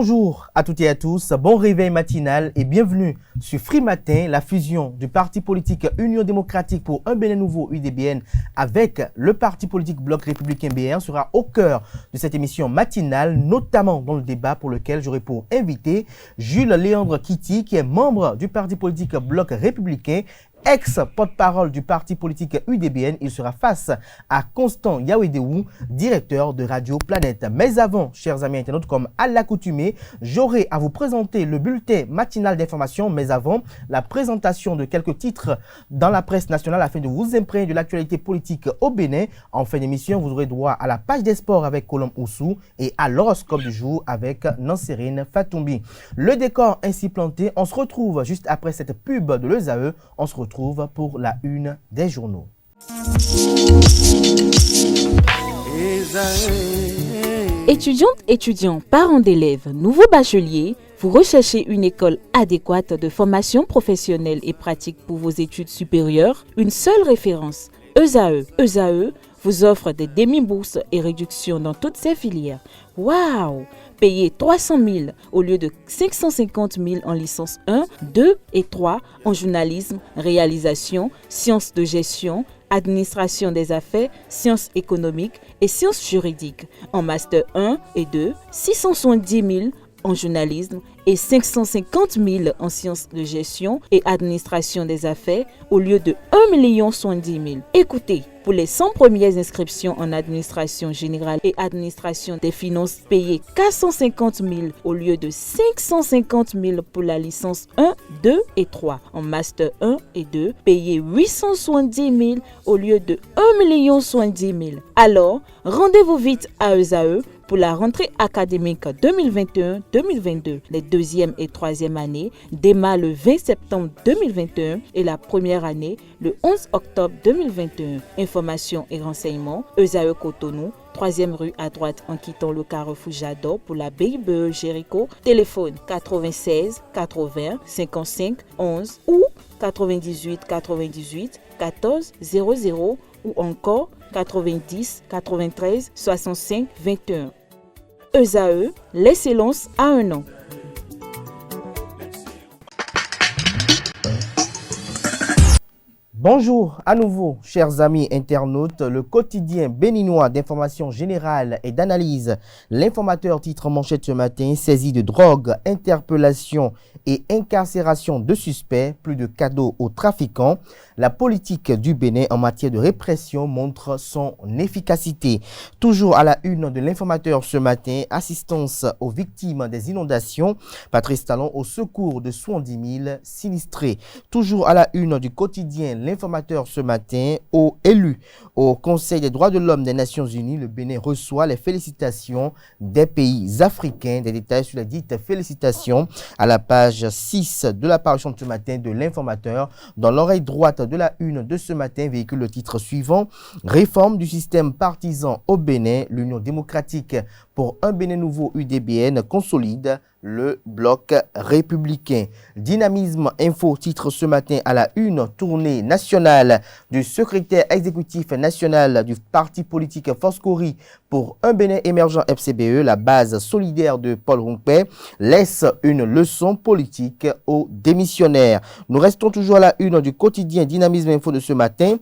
Bonjour à toutes et à tous, bon réveil matinal et bienvenue sur Free Matin. La fusion du parti politique Union démocratique pour un Bénin nouveau UDBN avec le parti politique Bloc républicain BR sera au cœur de cette émission matinale, notamment dans le débat pour lequel j'aurai pour invité Jules Léandre Kitty, qui est membre du parti politique Bloc républicain, ex-porte-parole du parti politique UDBN. Il sera face à Constant Yawedewou, directeur de Radio Planète. Mais avant, chers amis internautes, comme à l'accoutumée, j'aurai à vous présenter le bulletin matinal d'information. Mais avant, la présentation de quelques titres dans la presse nationale afin de vous imprégner de l'actualité politique au Bénin. En fin d'émission, vous aurez droit à la page des sports avec Colombe Oussou et à l'horoscope du jour avec Nansérine Fatoumbi. Le décor ainsi planté, on se retrouve juste après cette pub de l'ESAE. On se retrouve pour la une des journaux. Étudiantes, étudiants, parents d'élèves, nouveaux bacheliers, vous recherchez une école adéquate de formation professionnelle et pratique pour vos études supérieures? Une seule référence, ESAE. ESAE vous offre des demi-bourses et réductions dans toutes ces filières. Waouh! Payez 300 000 au lieu de 550 000 en licence 1, 2 et 3 en journalisme, réalisation, sciences de gestion, administration des affaires, sciences économiques et sciences juridiques. En master 1 et 2, 670 000 en journalisme et 550 000 en sciences de gestion et administration des affaires au lieu de 1 070 000. Écoutez, pour les 100 premières inscriptions en administration générale et administration des finances, payez 450 000 au lieu de 550 000 pour la licence 1, 2 et 3. En master 1 et 2, payez 870 000 au lieu de 1 070 000. Alors, rendez-vous vite à ESAE pour la rentrée académique 2021-2022. Les deuxième et troisième années démarrent le 20 septembre 2021 et la première année le 11 octobre 2021. Informations et renseignements, ESAE Cotonou, 3e rue à droite en quittant le carrefour Jador pour la BIBE Jéricho. Téléphone 96 80 55 11 ou 98 98 14 00 ou encore 90 93 65 21. ESAE, l'excellence à un an. Bonjour à nouveau, chers amis internautes. Le quotidien béninois d'information générale et d'analyse, l'informateur titre en manchette ce matin: saisie de drogue, interpellation et incarcération de suspects, plus de cadeaux aux trafiquants. La politique du Bénin en matière de répression montre son efficacité. Toujours à la une de l'informateur ce matin, assistance aux victimes des inondations, Patrice Talon au secours de 70 000 sinistrés. Toujours à la une du quotidien l'informateur ce matin, aux élus au Conseil des droits de l'homme des Nations Unies, le Bénin reçoit les félicitations des pays africains. Des détails sur les dites félicitations à la page 6 de la parution de ce matin de l'informateur. Dans l'oreille droite de la une de ce matin, véhicule le titre suivant: réforme du système partisan au Bénin, l'Union démocratique pour un Bénin nouveau UDBN consolide le bloc républicain. Dynamisme Info titre ce matin à la une: tournée nationale du secrétaire exécutif national du parti politique Foscori pour un Bénin émergent FCBE. La base solidaire de Paul Rompé laisse une leçon politique aux démissionnaires. Nous restons toujours à la une du quotidien Dynamisme Info de ce matin.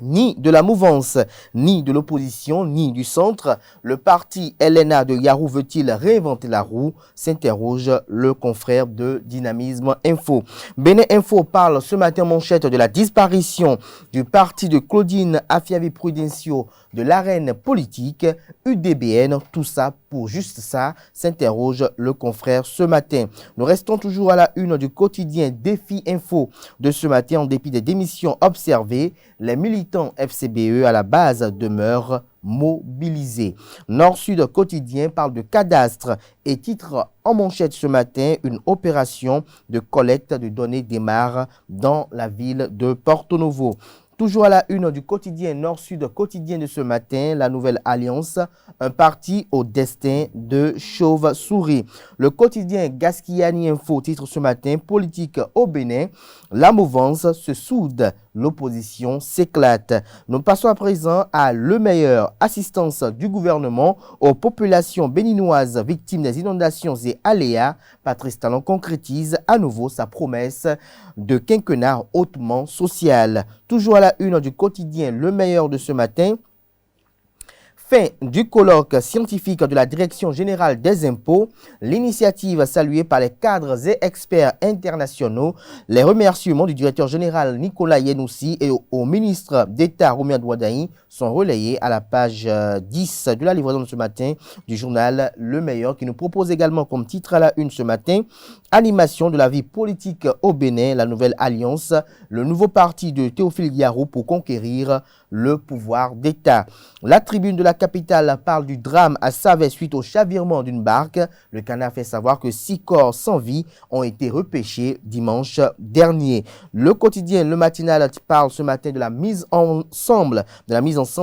Ni de la mouvance, ni de l'opposition, ni du centre, le parti LNA de Yarou veut-il réinventer la roue? S'interroge le confrère de Dynamisme Info. Bénin Info parle ce matin manchette de la disparition du parti de Claudine Afiavi Prudencio de l'arène politique UDBN. Tout ça pour juste ça, s'interroge le confrère ce matin. Nous restons toujours à la une du quotidien Défi Info de ce matin. En dépit des démissions observées, les militants FCBE à la base demeurent mobilisés. Nord-Sud quotidien parle de cadastre et titre en manchette ce matin: une opération de collecte de données démarre dans la ville de Porto Novo. Toujours à la une du quotidien Nord-Sud quotidien de ce matin, la nouvelle alliance, un parti au destin de chauve-souris. Le quotidien Gaskiani Info titre ce matin: politique au Bénin, la mouvance se soude l'opposition s'éclate. Nous passons à présent à le meilleur, assistance du gouvernement aux populations béninoises victimes des inondations et aléas. Patrice Talon concrétise à nouveau sa promesse de quinquennat hautement social. Toujours à la une du quotidien Le Meilleur de ce matin. Fin du colloque scientifique de la Direction générale des impôts, l'initiative saluée par les cadres et experts internationaux, les remerciements du directeur général Nicolas Yenoussi et au ministre d'État Roumia Douadaï sont relayés à la page 10 de la livraison de ce matin du journal Le Meilleur, qui nous propose également comme titre à la une ce matin: animation de la vie politique au Bénin, la nouvelle alliance, le nouveau parti de Théophile Yarou pour conquérir le pouvoir d'État. La tribune de la capitale parle du drame à Savet suite au chavirement d'une barque. Le Canard fait savoir que 6 corps sans vie ont été repêchés dimanche dernier. Le quotidien Le Matinal parle ce matin de la mise ensemble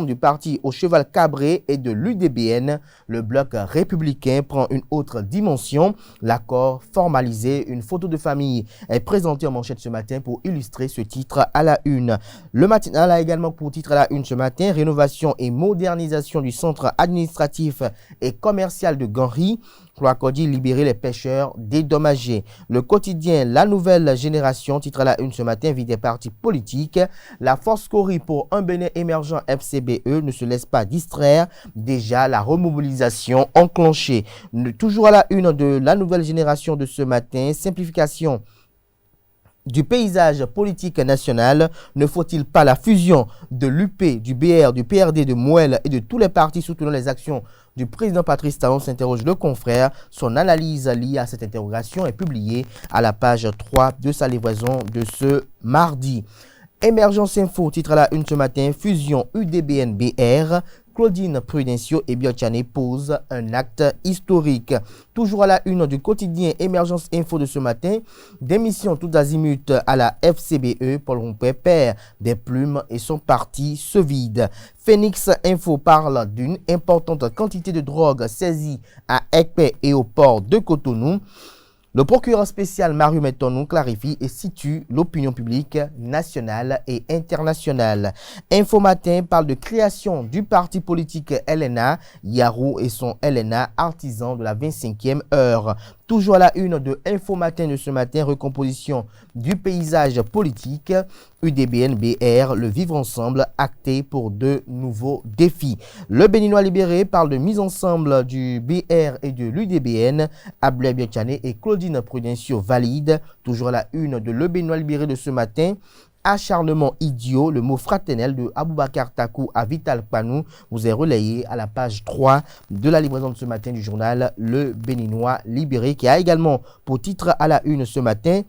du parti au cheval cabré et de l'UDBN. Le bloc républicain prend une autre dimension. L'accord formalisé, une photo de famille est présentée en manchette ce matin pour illustrer ce titre à la une. Le Matinal a également pour titre à la une ce matin: rénovation et modernisation du centre administratif et commercial de Ganry. Cloacodi libérer les pêcheurs dédommagés. Le quotidien La Nouvelle Génération titre à la une ce matin: vie des partis politiques. La force Cori pour un Bénin émergent FCBE ne se laisse pas distraire. Déjà la remobilisation enclenchée. Toujours à la une de La Nouvelle Génération de ce matin: simplification du paysage politique national. Ne faut-il pas la fusion de l'UP, du BR, du PRD, de Mouel et de tous les partis soutenant les actions du président Patrice Talon, s'interroge le confrère. Son analyse liée à cette interrogation est publiée à la page 3 de sa livraison de ce mardi. Émergence Info titre à la une ce matin: fusion UDBN-BR. Claudine Prudencio et Biotchane posent un acte historique. Toujours à la une du quotidien Émergence Info de ce matin: démission tout azimut à la FCBE. Paul Rompé perd des plumes et son parti se vide. Phoenix Info parle d'une importante quantité de drogue saisie à Ekpe et au port de Cotonou. Le procureur spécial Mario Metonou clarifie et situe l'opinion publique nationale et internationale. Info Matin parle de création du parti politique LNA, Yarou et son LNA, artisan de la 25e heure. Toujours à la une de Info Matin de ce matin: recomposition du paysage politique, UDBN-BR, le vivre ensemble acté pour de nouveaux défis. Le Béninois libéré parle de mise ensemble du BR et de l'UDBN. Ablaye Biotchane et Claudine Prudencio valident. Toujours à la une de Le Béninois libéré de ce matin: acharnement idiot, le mot fraternel de Aboubakar Takou à Vital Panou vous est relayé à la page 3 de la livraison de ce matin du journal Le Béninois libéré, qui a également pour titre à la une ce matin: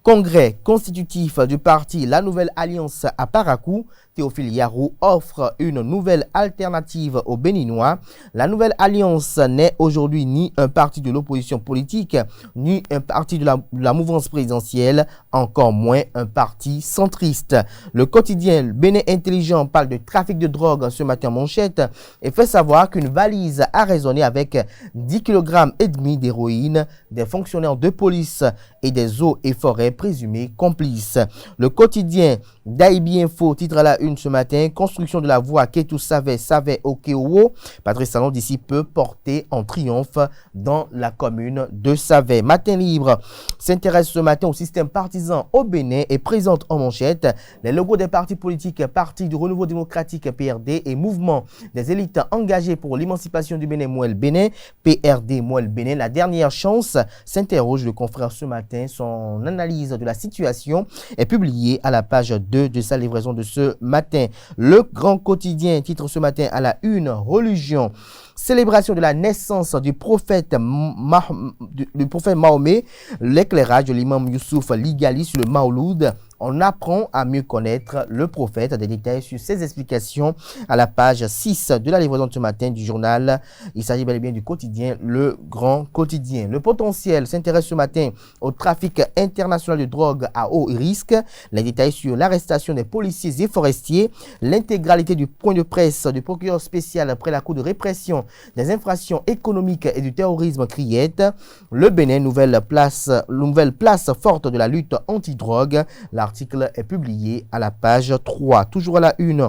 congrès constitutif du parti La Nouvelle Alliance à Parakou. Théophile Yarou offre une nouvelle alternative aux Béninois. La Nouvelle Alliance n'est aujourd'hui ni un parti de l'opposition politique, ni un parti de la mouvance présidentielle, encore moins un parti centriste. Le quotidien Bénin Intelligent parle de trafic de drogue ce matin en manchette et fait savoir qu'une valise a résonné avec 10,5 kg d'héroïne. Des fonctionnaires de police et des eaux et forêts présumés complices. Le quotidien Daïbi Info titre à la une ce matin: construction de la voie Ketou Savet Okeowo. Patrice Talon d'ici peu porté en triomphe dans la commune de Savet. Matin Libre s'intéresse ce matin au système partisan au Bénin et présente en manchette les logos des partis politiques: Parti du Renouveau démocratique PRD et Mouvement des élites engagées pour l'émancipation du Bénin Mouel Bénin, PRD Mouel Bénin. La dernière chance, s'interroge le confrère ce matin. Son analyse de la situation est publiée à la page 2 de sa livraison de ce matin. Le Grand Quotidien titre ce matin à la une: religion, célébration de la naissance du prophète Mahomet, l'éclairage de l'imam Youssouf Ligali sur le Maouloud. On apprend à mieux connaître le prophète. Des détails sur ses explications à la page 6 de la livraison de ce matin du journal. Il s'agit bel et bien du quotidien Le Grand Quotidien. Le Potentiel s'intéresse ce matin au trafic international de drogue à haut risque. Les détails sur l'arrestation des policiers et forestiers. L'intégralité du point de presse du procureur spécial après la Cour de répression des infractions économiques et du terrorisme criette. Le Bénin, nouvelle place forte de la lutte anti-drogue. La L'article est publié à la page 3. Toujours à la une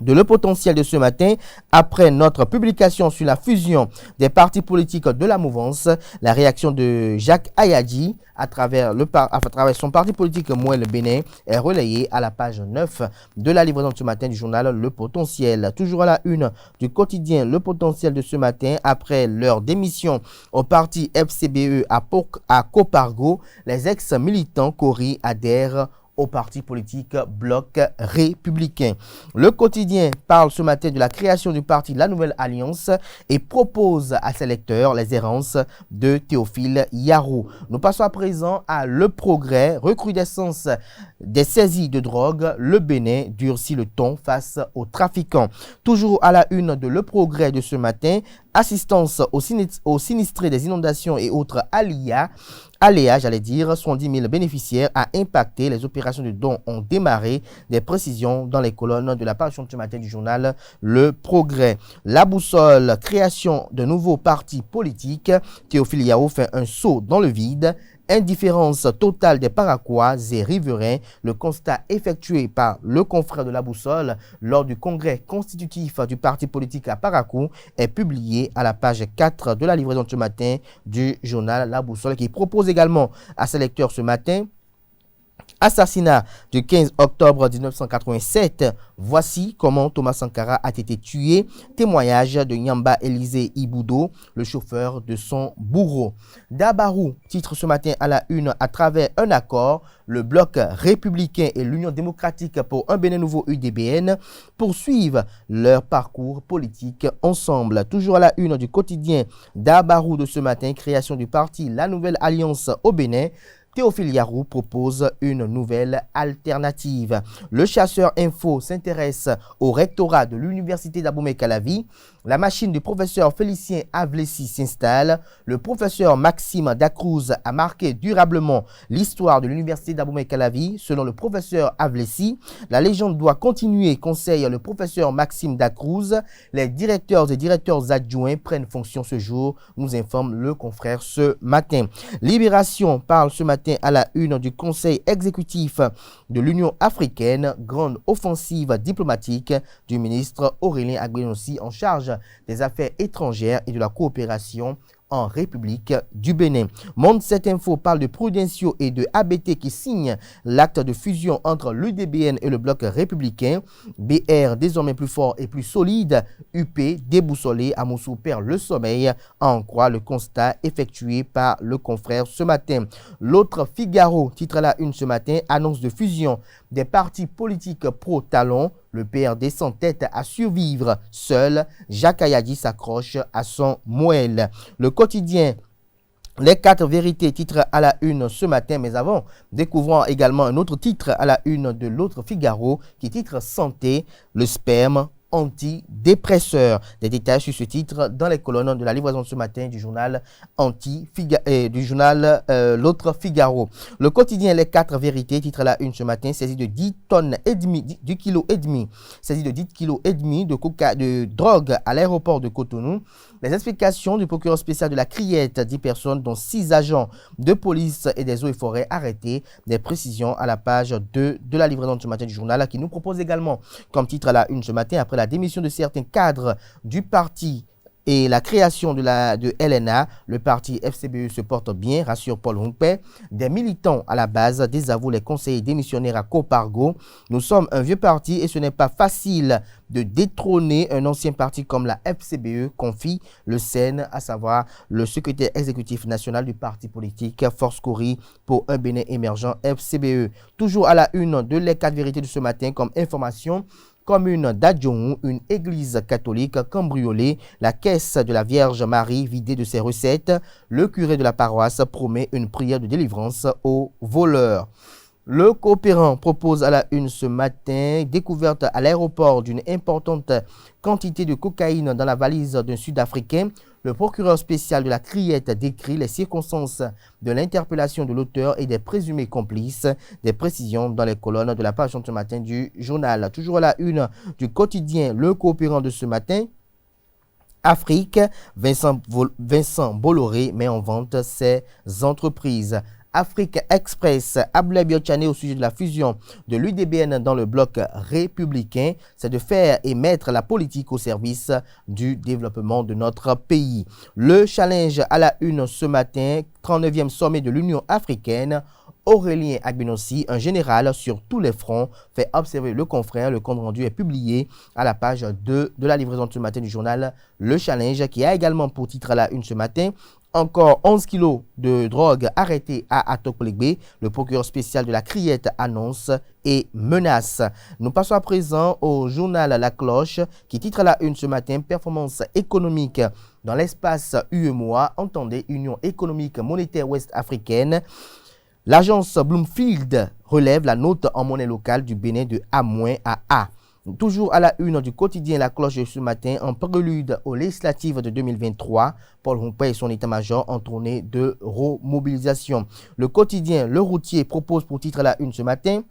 de Le Potentiel de ce matin, après notre publication sur la fusion des partis politiques de la mouvance, la réaction de Jacques Ayadji à travers son parti politique Mouel Bénin est relayée à la page 9 de la livraison de ce matin du journal Le Potentiel. Toujours à la une du quotidien Le Potentiel de ce matin, après leur démission au parti FCBE à Copargo, les ex-militants Cori adhèrent au parti politique Bloc républicain. Le quotidien parle ce matin de la création du parti La Nouvelle Alliance et propose à ses lecteurs les errances de Théophile Yarou. Nous passons à présent à Le Progrès, recrudescence des saisies de drogue. Le Bénin durcit le ton face aux trafiquants. Toujours à la une de Le Progrès de ce matin, assistance aux sinistrés des inondations et autres aléas, 70 000 bénéficiaires a impacté. Les opérations de dons ont démarré. Des précisions dans les colonnes de la parution de ce matin du journal Le Progrès. La boussole, création de nouveaux partis politiques. Théophile Yarou fait un saut dans le vide. Indifférence totale des Paraquois et riverains. Le constat effectué par le confrère de la boussole lors du congrès constitutif du parti politique à Parakou est publié à la page 4 de la livraison de ce matin du journal La Boussole, qui propose également à ses lecteurs ce matin: assassinat du 15 octobre 1987. Voici comment Thomas Sankara a été tué. Témoignage de Nyamba Élisée Iboudo, le chauffeur de son bourreau. Dabarou titre ce matin à la une: à travers un accord, le Bloc républicain et l'Union démocratique pour un Bénin nouveau UDBN poursuivent leur parcours politique ensemble. Toujours à la une du quotidien Dabarou de ce matin, création du parti La Nouvelle Alliance au Bénin. Théophile Yarou propose une nouvelle alternative. Le Chasseur Info s'intéresse au rectorat de l'université d'Abomey-Calavi. La machine du professeur Félicien Avlessi s'installe. Le professeur Maxime Dacruz a marqué durablement l'histoire de l'université d'Abomey-Calavi. Selon le professeur Avlessi, la légende doit continuer, conseille le professeur Maxime Dacruz. Les directeurs et directeurs adjoints prennent fonction ce jour, nous informe le confrère ce matin. Libération parle ce matin à la une du conseil exécutif de l'Union africaine, grande offensive diplomatique du ministre Aurélien Agbenossi en charge des affaires étrangères et de la coopération en République du Bénin. Monde 7 Info parle de Prudencio et de ABT qui signent l'acte de fusion entre l'UDBN et le Bloc républicain. BR désormais plus fort et plus solide. UP déboussolé. Amoussou perd le sommeil. En croit le constat effectué par le confrère ce matin. L'autre Figaro, titre à la une ce matin, annonce de fusion des partis politiques pro-talon. Le PRD s'entête à survivre seul. Jacques Ayadji s'accroche à son moelle. Le quotidien Les 4 vérités, titre à la une ce matin. Mais avant, découvrons également un autre titre à la une de l'autre Figaro qui titre Santé, le sperme antidépresseur. Des détails sur ce titre dans les colonnes de la livraison de ce matin du journal L'autre Figaro. Le quotidien Les 4 vérités, titre à la une ce matin, saisi de 10 tonnes et demi, 10 kilos et demi, saisi de 10 kilos et demi de drogue à l'aéroport de Cotonou. Les explications du procureur spécial de la Criette, 10 personnes dont 6 agents de police et des eaux et forêts arrêtés. Des précisions à la page 2 de la livraison de ce matin du journal qui nous propose également comme titre à la une ce matin, après la démission de certains cadres du parti et la création de LNA, le parti FCBE se porte bien, rassure Paul Humpé. Des militants à la base désavouent les conseillers démissionnaires à Copargo. Nous sommes un vieux parti et ce n'est pas facile de détrôner un ancien parti comme la FCBE, confie le SEN, à savoir le secrétaire exécutif national du parti politique Force Cori pour un Bénin émergent FCBE. Toujours à la une de Les 4 vérités de ce matin comme information: commune d'Adjoung, une église catholique cambriolée, la caisse de la Vierge Marie vidée de ses recettes. Le curé de la paroisse promet une prière de délivrance aux voleurs. Le coopérant propose à la une ce matin découverte à l'aéroport d'une importante quantité de cocaïne dans la valise d'un Sud-Africain. Le procureur spécial de la Criette décrit les circonstances de l'interpellation de l'auteur et des présumés complices. Des précisions dans les colonnes de la page de ce matin du journal. Toujours à la une du quotidien Le Coopérant de ce matin. Afrique, Vincent Bolloré met en vente ses entreprises. Afrique Express, Abdoulaye Biotchane au sujet de la fusion de l'UDBN dans le bloc républicain, c'est de faire et mettre la politique au service du développement de notre pays. Le challenge à la une ce matin, 39e sommet de l'Union africaine. Aurélien Agbenossi, un général sur tous les fronts, fait observer le confrère. Le compte rendu est publié à la page 2 de la livraison de ce matin du journal Le Challenge, qui a également pour titre à la une ce matin: encore 11 kilos de drogue arrêtés à Atoklegbe. Le procureur spécial de la Criette annonce et menace. Nous passons à présent au journal La Cloche, qui titre à la une ce matin: performance économique dans l'espace UEMOA, entendez Union économique monétaire ouest-africaine. L'agence Bloomfield relève la note en monnaie locale du Bénin de A- à A. Toujours à la une du quotidien La Cloche de ce matin, en prélude aux législatives de 2023, Paul Rompé et son état-major en tournée de remobilisation. Le quotidien Le Routier propose pour titre à la une ce matin: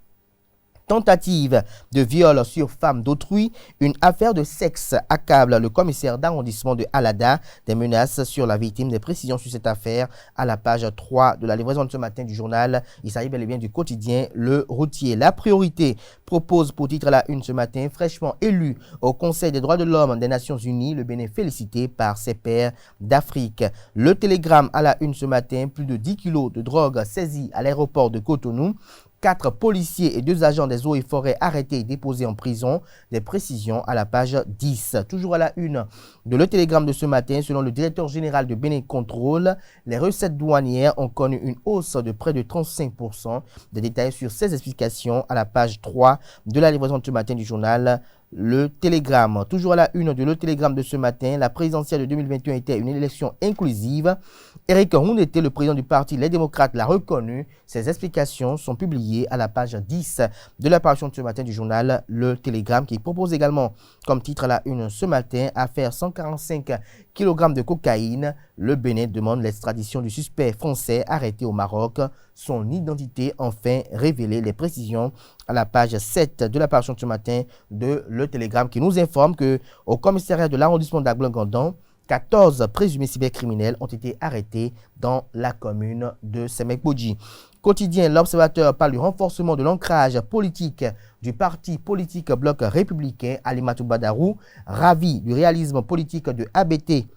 tentative de viol sur femme d'autrui, une affaire de sexe accable le commissaire d'arrondissement de Alada. Des menaces sur la victime, des précisions sur cette affaire à la page 3 de la livraison de ce matin du journal. Il s'agit bel et bien du quotidien Le Routier. La Priorité propose pour titre à la une ce matin: fraîchement élu au Conseil des droits de l'homme des Nations Unies, le Bénin félicité par ses pairs d'Afrique. Le Télégramme à la une ce matin: plus de 10 kilos de drogue saisis à l'aéroport de Cotonou. 4 policiers et 2 agents des eaux et forêts arrêtés et déposés en prison. Des précisions à la page 10. Toujours à la une de Le Télégramme de ce matin, selon le directeur général de Bénin Contrôle, les recettes douanières ont connu une hausse de près de 35%. Des détails sur ces explications à la page 3 de la livraison de ce matin du journal Le Télégramme. Toujours à la une de Le Télégramme de ce matin, la présidentielle de 2021 était une élection inclusive. Éric Roundété, le président du parti Les Démocrates, l'a reconnu. Ces explications sont publiées à la page 10 de l'apparition de ce matin du journal Le Télégramme, qui propose également comme titre à la une ce matin: affaire 145 kg de cocaïne. Le Bénin demande l'extradition du suspect français arrêté au Maroc. Son identité enfin révélée. Les précisions à la page 7 de l'apparition de ce matin de Le Télégramme, qui nous informe que au commissariat de l'arrondissement d'Agblangandon, 14 présumés cybercriminels ont été arrêtés dans la commune de Semek-Bodji. Quotidien L'Observateur parle du renforcement de l'ancrage politique du parti politique bloc républicain. Alimatou Badarou, ravi du réalisme politique de ABT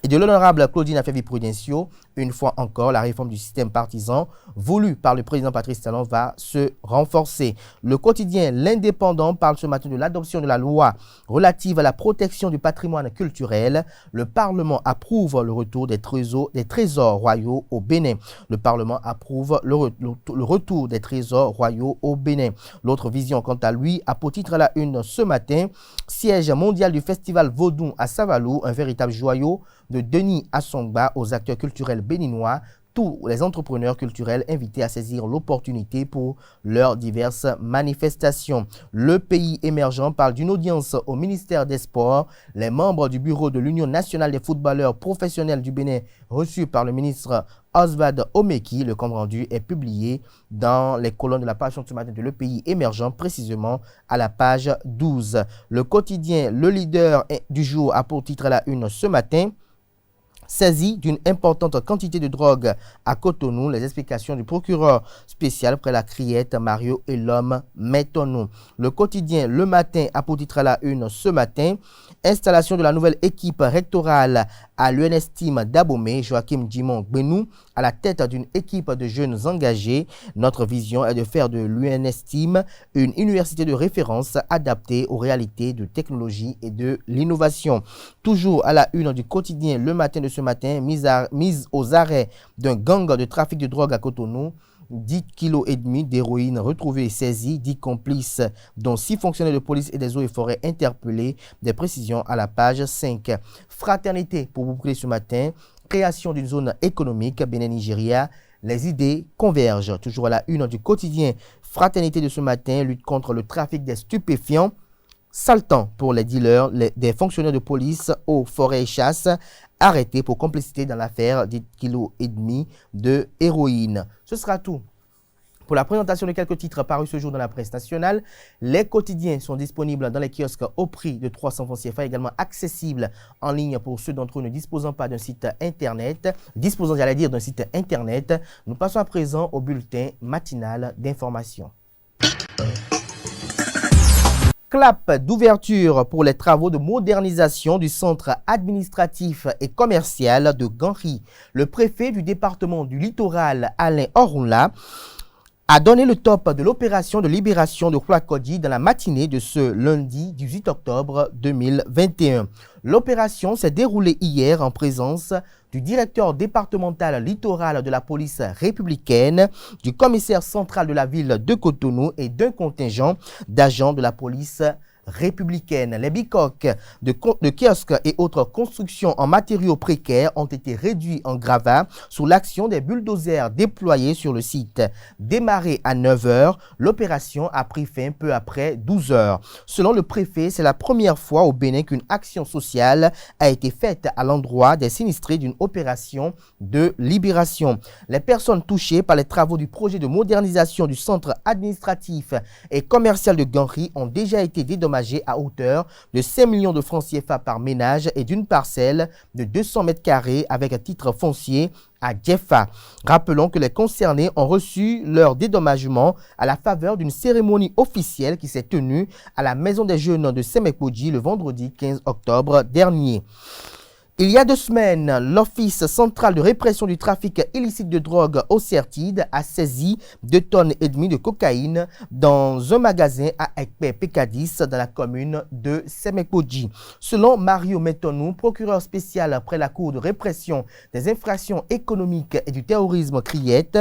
et de l'honorable Claudine Afevi-Prudencio. Une fois encore, la réforme du système partisan voulue par le président Patrice Talon va se renforcer. Le quotidien L'Indépendant parle ce matin de l'adoption de la loi relative à la protection du patrimoine culturel. Le Parlement approuve le retour des trésors royaux au Bénin. Le Parlement approuve le retour des trésors royaux au Bénin. L'autre vision, quant à lui, a pour titre à la une ce matin: siège mondial du festival Vaudou à Savalou, un véritable joyau de Denis Assongba aux acteurs culturels béninois. Tous les entrepreneurs culturels invités à saisir l'opportunité pour leurs diverses manifestations. Le Pays émergent parle d'une audience au ministère des Sports. Les membres du bureau de l'Union nationale des footballeurs professionnels du Bénin, reçus par le ministre Oswald Omeki. Le compte rendu est publié dans les colonnes de la page de ce matin de Le Pays émergent, précisément à la page 12. Le quotidien Le Leader du jour a pour titre à la une ce matin: saisie d'une importante quantité de drogue à Cotonou. Les explications du procureur spécial près la Criette, Mario et l'homme Métonou. Le quotidien Le Matin a pour titre à la une ce matin: installation de la nouvelle équipe rectorale à l'UNESTIM d'Abomey. Joachim Dimon Gbenou à la tête d'une équipe de jeunes engagés. Notre vision est de faire de l'UNESTIM une université de référence adaptée aux réalités de technologie et de l'innovation. Toujours à la une du quotidien Le Matin de ce matin, mise aux arrêts d'un gang de trafic de drogue à Cotonou. 10,5 kg d'héroïne retrouvée et saisie, 10 complices, dont 6 fonctionnaires de police et des eaux et forêts interpellés. Des précisions à la page 5. Fraternité pour boucler ce matin: création d'une zone économique Bénin-Nigeria. Les idées convergent. Toujours à la une du quotidien Fraternité de ce matin, lutte contre le trafic des stupéfiants. Sale temps pour les dealers, des fonctionnaires de police aux forêts et chasse arrêtés pour complicité dans l'affaire d'10,5 kg de héroïne. Ce sera tout pour Pour la présentation de quelques titres parus ce jour dans la presse nationale, les quotidiens sont disponibles dans les kiosques au prix de 300 francs CFA, également accessibles en ligne pour ceux d'entre eux ne disposant pas d'un site internet, d'un site internet. Nous passons à présent au bulletin matinal d'information. Clap d'ouverture pour les travaux de modernisation du centre administratif et commercial de Ganri. Le préfet du département du littoral, Alain Orunla, a donné le top de l'opération de libération de Kwakodi dans la matinée de ce lundi 18 octobre 2021. L'opération s'est déroulée hier en présence du directeur départemental littoral de la police républicaine, du commissaire central de la ville de Cotonou et d'un contingent d'agents de la police républicaine. Les bicoques de kiosques et autres constructions en matériaux précaires ont été réduits en gravats sous l'action des bulldozers déployés sur le site. Démarrée à 9 h, l'opération a pris fin peu après 12 h. Selon le préfet, c'est la première fois au Bénin qu'une action sociale a été faite à l'endroit des sinistrés d'une opération de libération. Les personnes touchées par les travaux du projet de modernisation du centre administratif et commercial de Ganri ont déjà été dédommagées à hauteur de 5 millions de francs CFA par ménage et d'une parcelle de 200 mètres carrés avec un titre foncier à Djefa. Rappelons que les concernés ont reçu leur dédommagement à la faveur d'une cérémonie officielle qui s'est tenue à la Maison des Jeunes de Semekpoji le vendredi 15 octobre dernier. Il y a 2 semaines, l'Office central de répression du trafic illicite de drogue au CERTID a saisi 2,5 tonnes de cocaïne dans un magasin à Ekpe-Pekadis dans la commune de Semekpoji. Selon Mario Metonou, procureur spécial près la Cour de répression des infractions économiques et du terrorisme Criette,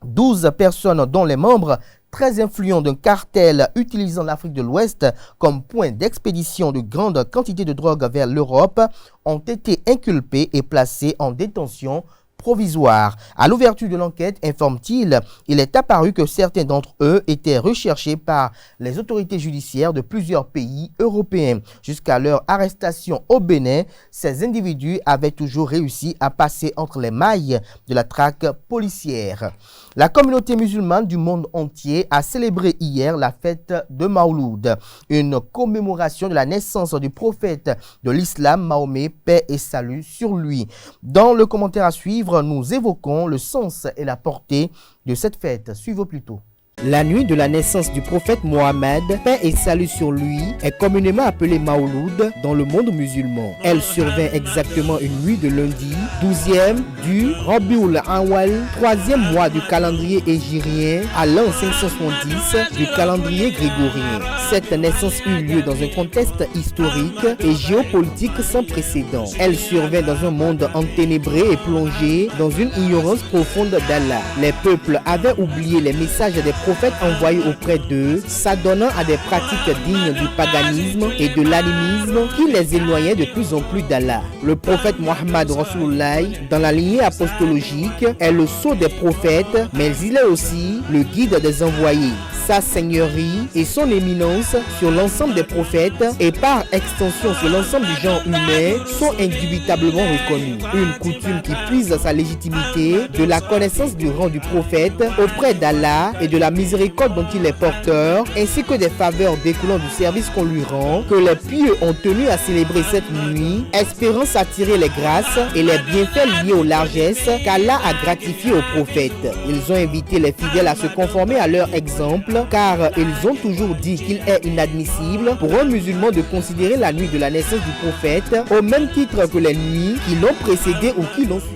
12 personnes dont les membres très influents d'un cartel utilisant l'Afrique de l'Ouest comme point d'expédition de grandes quantités de drogue vers l'Europe ont été inculpés et placés en détention provisoire. À l'ouverture de l'enquête, informe-t-il, il est apparu que certains d'entre eux étaient recherchés par les autorités judiciaires de plusieurs pays européens. Jusqu'à leur arrestation au Bénin, ces individus avaient toujours réussi à passer entre les mailles de la traque policière. La communauté musulmane du monde entier a célébré hier la fête de Mauloud, une commémoration de la naissance du prophète de l'islam, Mahomet, paix et salut sur lui. Dans le commentaire à suivre, nous évoquons le sens et la portée de cette fête. Suivez plutôt. La nuit de la naissance du prophète Mohammed, paix et salut sur lui, est communément appelée Mauloud dans le monde musulman. Elle survint exactement une nuit de lundi, 12e du Rabiul Awal, 3e mois du calendrier hégirien, à l'an 570 du calendrier grégorien. Cette naissance eut lieu dans un contexte historique et géopolitique sans précédent. Elle survint dans un monde enténébré et plongé dans une ignorance profonde d'Allah. Les peuples avaient oublié les messages des prophètes envoyés auprès d'eux, s'adonnant à des pratiques dignes du paganisme et de l'animisme qui les éloignaient de plus en plus d'Allah. Le prophète Mohammed Rasulullah, dans la lignée apostologique, est le sceau des prophètes, mais il est aussi le guide des envoyés. Sa seigneurie et son éminence sur l'ensemble des prophètes et par extension sur l'ensemble du genre humain sont indubitablement reconnus. Une coutume qui puise sa légitimité de la connaissance du rang du prophète auprès d'Allah et de la miséricorde dont il est porteur, ainsi que des faveurs découlant du service qu'on lui rend, que les pieux ont tenu à célébrer cette nuit, espérant s'attirer les grâces et les bienfaits liés aux largesses qu'Allah a gratifiés aux prophètes. Ils ont invité les fidèles à se conformer à leur exemple, car ils ont toujours dit qu'il est inadmissible pour un musulman de considérer la nuit de la naissance du prophète au même titre que les nuits qui l'ont précédé ou qui l'ont suivi.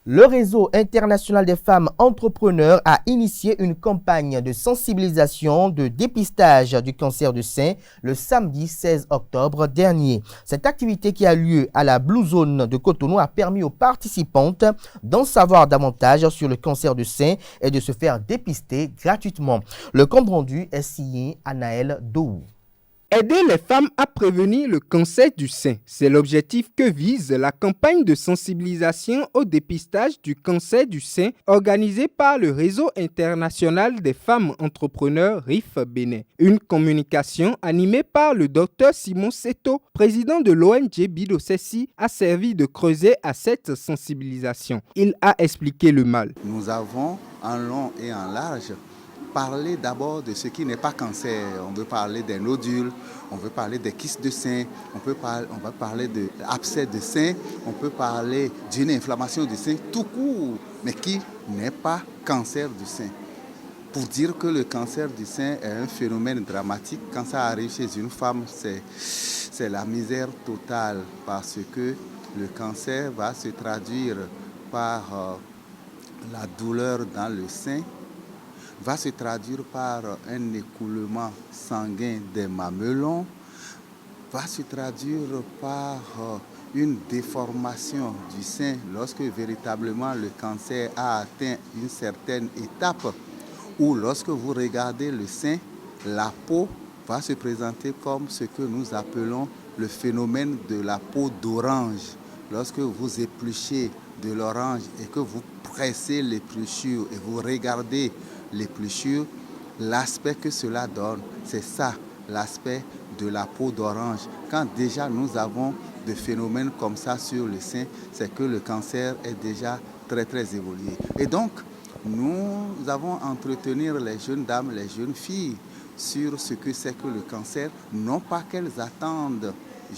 Le réseau international des femmes entrepreneurs a initié une campagne de sensibilisation de dépistage du cancer du sein le samedi 16 octobre dernier. Cette activité qui a lieu à la Blue Zone de Cotonou a permis aux participantes d'en savoir davantage sur le cancer du sein et de se faire dépister gratuitement. Le compte rendu est signé Anaël Doou. Aider les femmes à prévenir le cancer du sein, c'est l'objectif que vise la campagne de sensibilisation au dépistage du cancer du sein organisée par le Réseau international des femmes entrepreneurs RIF Bénin. Une communication animée par le Dr Simon Seto, président de l'ONG Bidosessi, a servi de creuset à cette sensibilisation. Il a expliqué le mal. Nous avons en long et en large parler d'abord de ce qui n'est pas cancer. On veut parler des nodules, on veut parler des kystes de sein, on va parler de l'abcès de sein, on peut parler d'une inflammation du sein tout court, mais qui n'est pas cancer du sein. Pour dire que le cancer du sein est un phénomène dramatique, quand ça arrive chez une femme, c'est la misère totale parce que le cancer va se traduire par la douleur dans le sein, va se traduire par un écoulement sanguin des mamelons, va se traduire par une déformation du sein lorsque véritablement le cancer a atteint une certaine étape, ou lorsque vous regardez le sein, la peau va se présenter comme ce que nous appelons le phénomène de la peau d'orange. Lorsque vous épluchez de l'orange et que vous pressez l'épluchure et vous regardez l'épluchure, l'aspect que cela donne, c'est ça, l'aspect de la peau d'orange. Quand déjà nous avons des phénomènes comme ça sur le sein, c'est que le cancer est déjà très très évolué. Et donc, nous avons à entretenir les jeunes dames, les jeunes filles sur ce que c'est que le cancer, non pas qu'elles attendent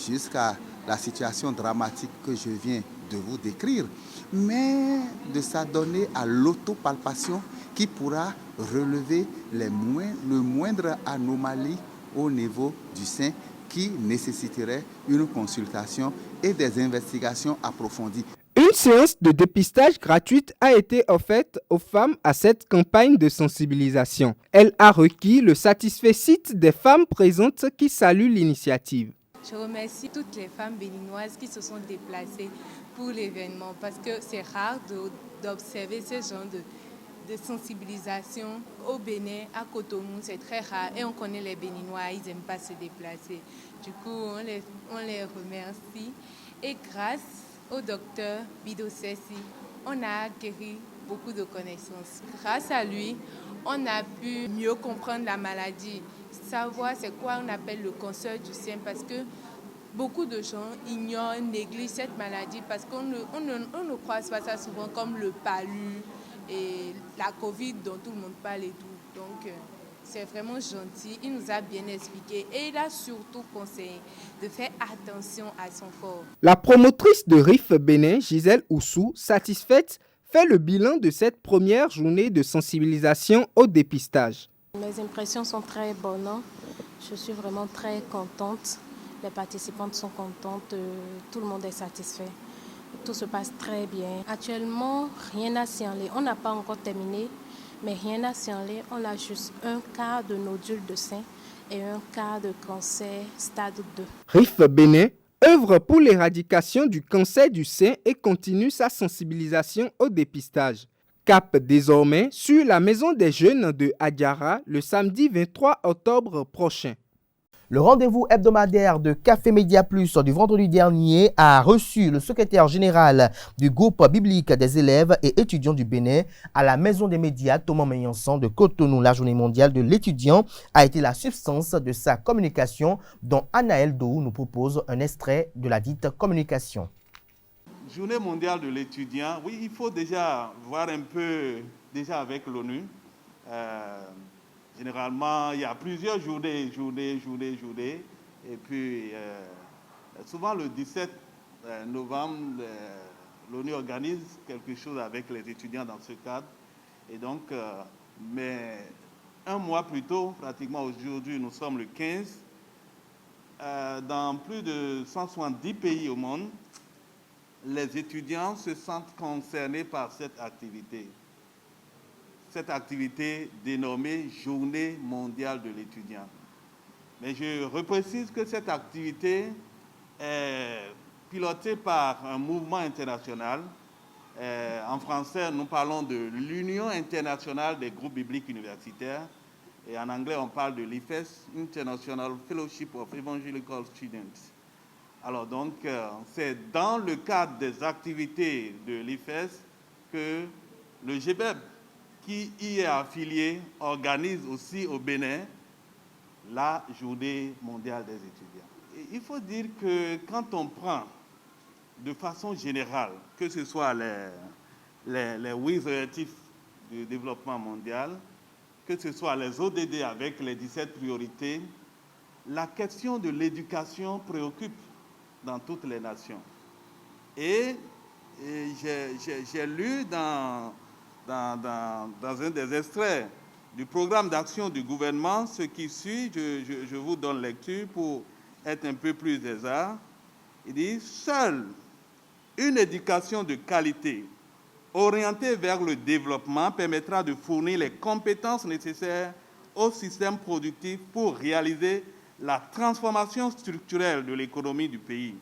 jusqu'à la situation dramatique que je viens de vous décrire, mais de s'adonner à l'autopalpation qui pourra relever le moindre anomalie au niveau du sein qui nécessiterait une consultation et des investigations approfondies. Une séance de dépistage gratuite a été offerte aux femmes à cette campagne de sensibilisation. Elle a requis le satisfecit des femmes présentes qui saluent l'initiative. Je remercie toutes les femmes béninoises qui se sont déplacées pour l'événement parce que c'est rare d'observer ce genre de sensibilisation au Bénin, à Cotonou, c'est très rare et on connaît les Béninois, ils n'aiment pas se déplacer. Du coup, on les remercie et grâce au docteur Bidosessi, on a acquis beaucoup de connaissances. Grâce à lui, on a pu mieux comprendre la maladie, savoir c'est quoi on appelle le cancer du sein parce que beaucoup de gens ignorent, négligent cette maladie parce qu'on ne croise pas ça souvent comme le palu et la Covid dont tout le monde parle et tout. Donc, c'est vraiment gentil. Il nous a bien expliqué et il a surtout conseillé de faire attention à son corps. La promotrice de RIF Bénin, Gisèle Oussou, satisfaite, fait le bilan de cette première journée de sensibilisation au dépistage. Mes impressions sont très bonnes. Je suis vraiment très contente. Les participantes sont contentes. Tout le monde est satisfait. Tout se passe très bien. Actuellement, rien à signaler. On n'a pas encore terminé, mais rien à signaler. On a juste un cas de nodule de sein et un cas de cancer stade 2. RIF Bénin œuvre pour l'éradication du cancer du sein et continue sa sensibilisation au dépistage. Cap désormais sur la maison des jeunes de Adiara le samedi 23 octobre prochain. Le rendez-vous hebdomadaire de Café Média Plus du vendredi dernier a reçu le secrétaire général du groupe biblique des élèves et étudiants du Bénin à la Maison des médias Thomas Meillansan de Cotonou. La journée mondiale de l'étudiant a été la substance de sa communication dont Anaël Dou nous propose un extrait de la dite communication. Journée mondiale de l'étudiant, oui, il faut déjà voir un peu déjà avec l'ONU. Généralement, il y a plusieurs journées. Et puis, souvent le 17 novembre, l'ONU organise quelque chose avec les étudiants dans ce cadre. Et donc, mais un mois plus tôt, pratiquement aujourd'hui, nous sommes le 15, dans plus de 170 pays au monde, les étudiants se sentent concernés par cette activité. Cette activité dénommée Journée mondiale de l'étudiant. Mais je reprécise que cette activité est pilotée par un mouvement international. En français, nous parlons de l'Union internationale des groupes bibliques universitaires. Et en anglais, on parle de l'IFES, International Fellowship of Evangelical Students. Alors donc, c'est dans le cadre des activités de l'IFES que le GBEB, qui y est affilié, organise aussi au Bénin la Journée mondiale des étudiants. Et il faut dire que quand on prend de façon générale, que ce soit les 8 objectifs du développement mondial, que ce soit les ODD avec les 17 priorités, la question de l'éducation préoccupe dans toutes les nations. Et j'ai lu dans un des extraits du programme d'action du gouvernement, ce qui suit, je vous donne lecture pour être un peu plus exact. Il dit « Seule une éducation de qualité orientée vers le développement permettra de fournir les compétences nécessaires au système productif pour réaliser la transformation structurelle de l'économie du pays.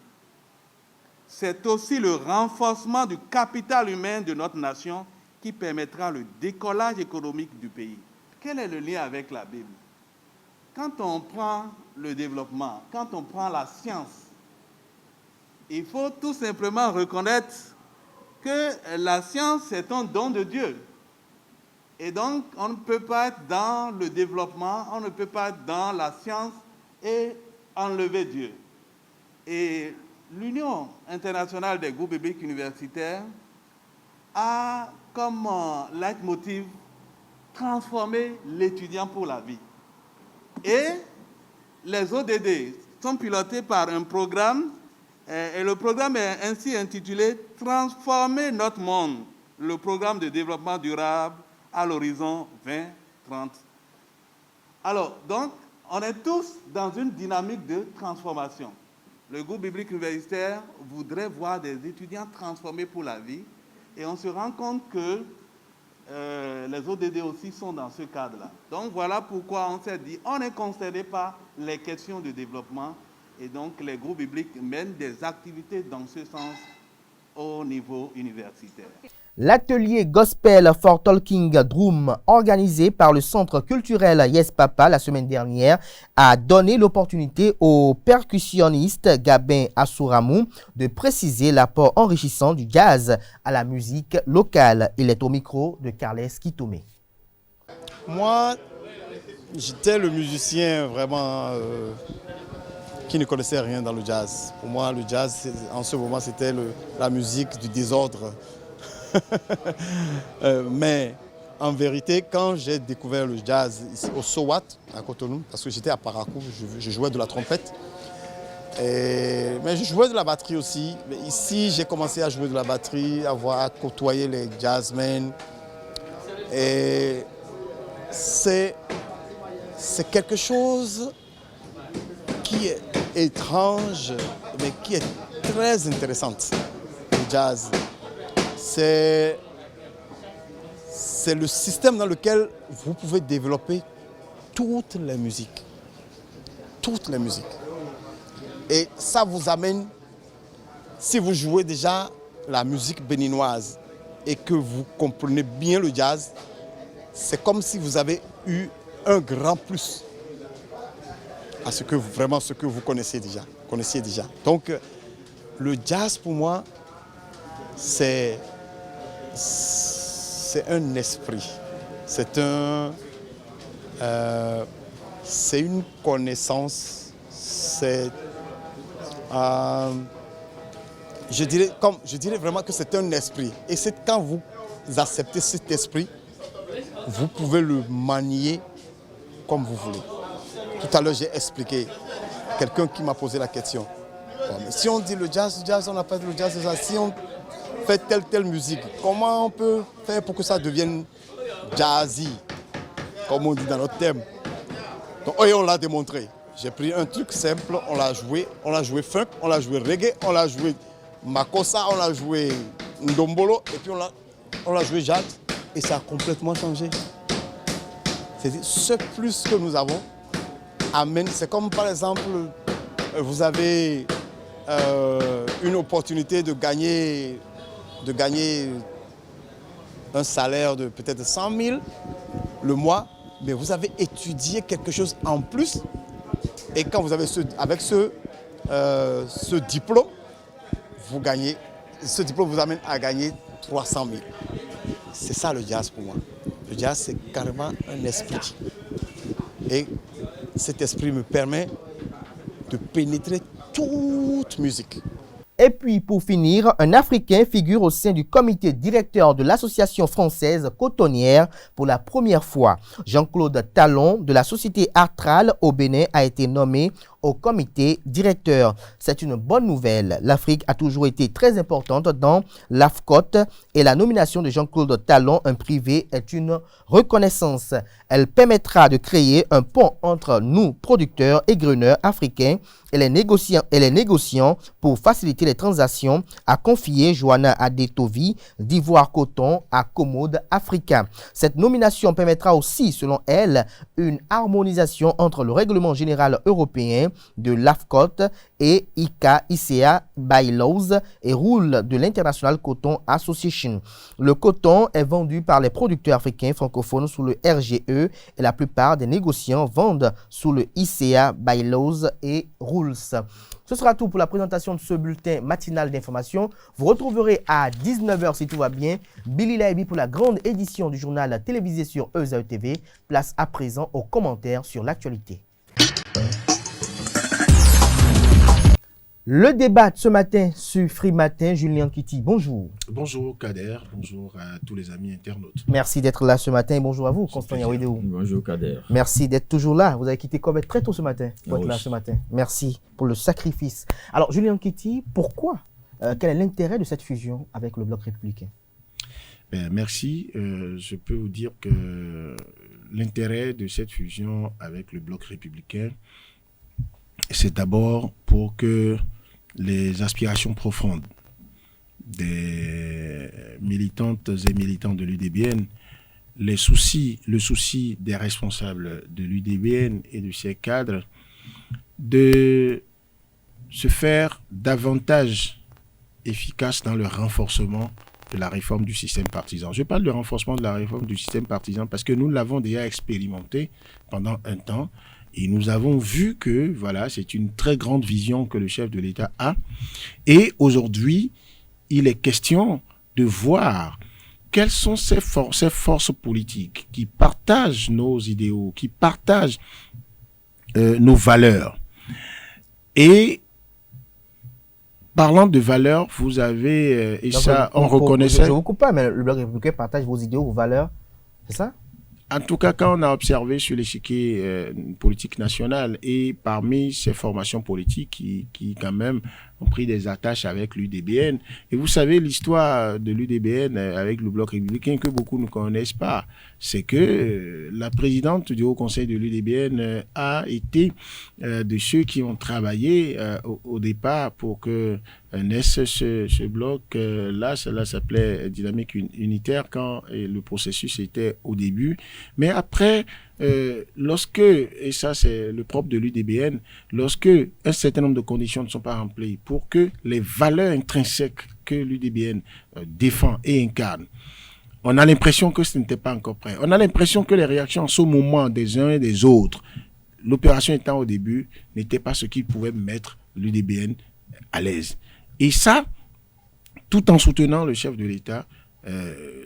C'est aussi le renforcement du capital humain de notre nation qui permettra le décollage économique du pays. » Quel est le lien avec la Bible? Quand on prend le développement, quand on prend la science, il faut tout simplement reconnaître que la science est un don de Dieu. Et donc, on ne peut pas être dans le développement, on ne peut pas être dans la science et enlever Dieu. Et l'Union internationale des groupes bibliques universitaires a comme leitmotiv transformer l'étudiant pour la vie. Et les ODD sont pilotés par un programme, et le programme est ainsi intitulé « Transformer notre monde », le programme de développement durable à l'horizon 2030. Alors, donc, on est tous dans une dynamique de transformation. Le groupe biblique universitaire voudrait voir des étudiants transformés pour la vie, et on se rend compte que les ODD aussi sont dans ce cadre-là. Donc voilà pourquoi on s'est dit, on est concerné par les questions de développement et donc les groupes bibliques mènent des activités dans ce sens au niveau universitaire. L'atelier Gospel for Talking Drum organisé par le Centre culturel Yes Papa la semaine dernière a donné l'opportunité au percussionniste Gabin Assouramou de préciser l'apport enrichissant du jazz à la musique locale. Il est au micro de Carles Kitomé. Moi, j'étais le musicien vraiment qui ne connaissait rien dans le jazz. Pour moi, le jazz, en ce moment, c'était la musique du désordre. Mais en vérité, quand j'ai découvert le jazz ici, au Sowat, à Cotonou, parce que j'étais à Parakou, je jouais de la trompette, mais je jouais de la batterie aussi. Mais ici, j'ai commencé à jouer de la batterie, à côtoyer les jazzmen. Et c'est quelque chose qui est étrange, mais qui est très intéressant, le jazz. C'est le système dans lequel vous pouvez développer toutes les musiques. Toutes les musiques. Et ça vous amène, si vous jouez déjà la musique béninoise et que vous comprenez bien le jazz, c'est comme si vous avez eu un grand plus à ce que vous connaissiez déjà. Donc, le jazz pour moi, c'est un esprit, c'est une connaissance, je dirais vraiment que c'est un esprit. Et c'est quand vous acceptez cet esprit, vous pouvez le manier comme vous voulez. Tout à l'heure, j'ai expliqué, quelqu'un qui m'a posé la question. Bon, mais si on dit le jazz, on n'a pas dit le jazz, si on fait telle musique, comment on peut faire pour que ça devienne jazzy, comme on dit dans notre thème? Donc, on l'a démontré. J'ai pris un truc simple, on l'a joué funk, on l'a joué reggae, on l'a joué makossa, on l'a joué ndombolo, et puis on l'a joué jazz, et ça a complètement changé. C'est-à-dire, ce plus que nous avons amène, c'est comme par exemple, vous avez une opportunité de gagner un salaire de peut-être 100 000 le mois, mais vous avez étudié quelque chose en plus. Et quand vous avez ce diplôme, vous gagnez, ce diplôme vous amène à gagner 300 000. C'est ça le jazz pour moi. Le jazz, c'est carrément un esprit. Et cet esprit me permet de pénétrer toute musique. Et puis, pour finir, un Africain figure au sein du comité directeur de l'Association française cotonnière pour la première fois. Jean-Claude Talon de la société Artral au Bénin a été nommé au comité directeur. C'est une bonne nouvelle. L'Afrique a toujours été très importante dans l'AFCOT et la nomination de Jean-Claude Talon, un privé, est une reconnaissance. Elle permettra de créer un pont entre nous, producteurs et graineurs africains, et les négociants pour faciliter les transactions, a confié Johanna Adetovi d'Ivoire Coton à Commode Africa. Cette nomination permettra aussi, selon elle, une harmonisation entre le règlement général européen de l'AFCOT et ICA Bylaws et Rules de l'International Cotton Association. Le coton est vendu par les producteurs africains francophones sous le RGE et la plupart des négociants vendent sous le ICA Bylaws et Rules. Ce sera tout pour la présentation de ce bulletin matinal d'information. Vous retrouverez à 19h si tout va bien Billy Laibi pour la grande édition du journal télévisé sur ESAE TV. Place à présent aux commentaires sur l'actualité. Le débat de ce matin sur Free Matin, Julien Kitty, bonjour. Bonjour Kader, bonjour à tous les amis internautes. Merci d'être là ce matin et bonjour à vous, Constant Yaouidéou. Bonjour Kader. Merci d'être toujours là. Vous avez quitté Kobe très tôt ce matin pour être là ce matin. Merci pour le sacrifice. Alors Julien Kitty, pourquoi quel est l'intérêt de cette fusion avec le Bloc républicain? Merci. Je peux vous dire que l'intérêt de cette fusion avec le Bloc républicain, c'est d'abord pour que les aspirations profondes des militantes et militants de l'UDBN, le souci des responsables de l'UDBN et de ses cadres, de se faire davantage efficace dans le renforcement de la réforme du système partisan. Je parle de renforcement de la réforme du système partisan parce que nous l'avons déjà expérimenté pendant un temps. Et nous avons vu que, voilà, c'est une très grande vision que le chef de l'État a. Et aujourd'hui, il est question de voir quelles sont ces forces politiques qui partagent nos idéaux, qui partagent nos valeurs. Et parlant de valeurs, vous avez, et donc, ça, on reconnaissait... Je ne vous coupe pas, mais le Bloc républicain partage vos idéaux, vos valeurs, c'est ça? En tout cas, quand on a observé sur l'échiquier politique national et parmi ces formations politiques qui quand même ont pris des attaches avec l'UDBN, et vous savez l'histoire de l'UDBN avec le Bloc républicain que beaucoup ne connaissent pas, c'est que la présidente du Haut Conseil de l'UDBN a été de ceux qui ont travaillé au départ pour que naisse ce bloc-là. Cela s'appelait Dynamique Unitaire quand le processus était au début. Mais après, lorsque, et ça c'est le propre de l'UDBN, lorsque un certain nombre de conditions ne sont pas remplies pour que les valeurs intrinsèques que l'UDBN défend et incarne, on a l'impression que ce n'était pas encore prêt. On a l'impression que les réactions en ce moment des uns et des autres, l'opération étant au début, n'était pas ce qui pouvait mettre l'UDBN à l'aise. Et ça, tout en soutenant le chef de l'État,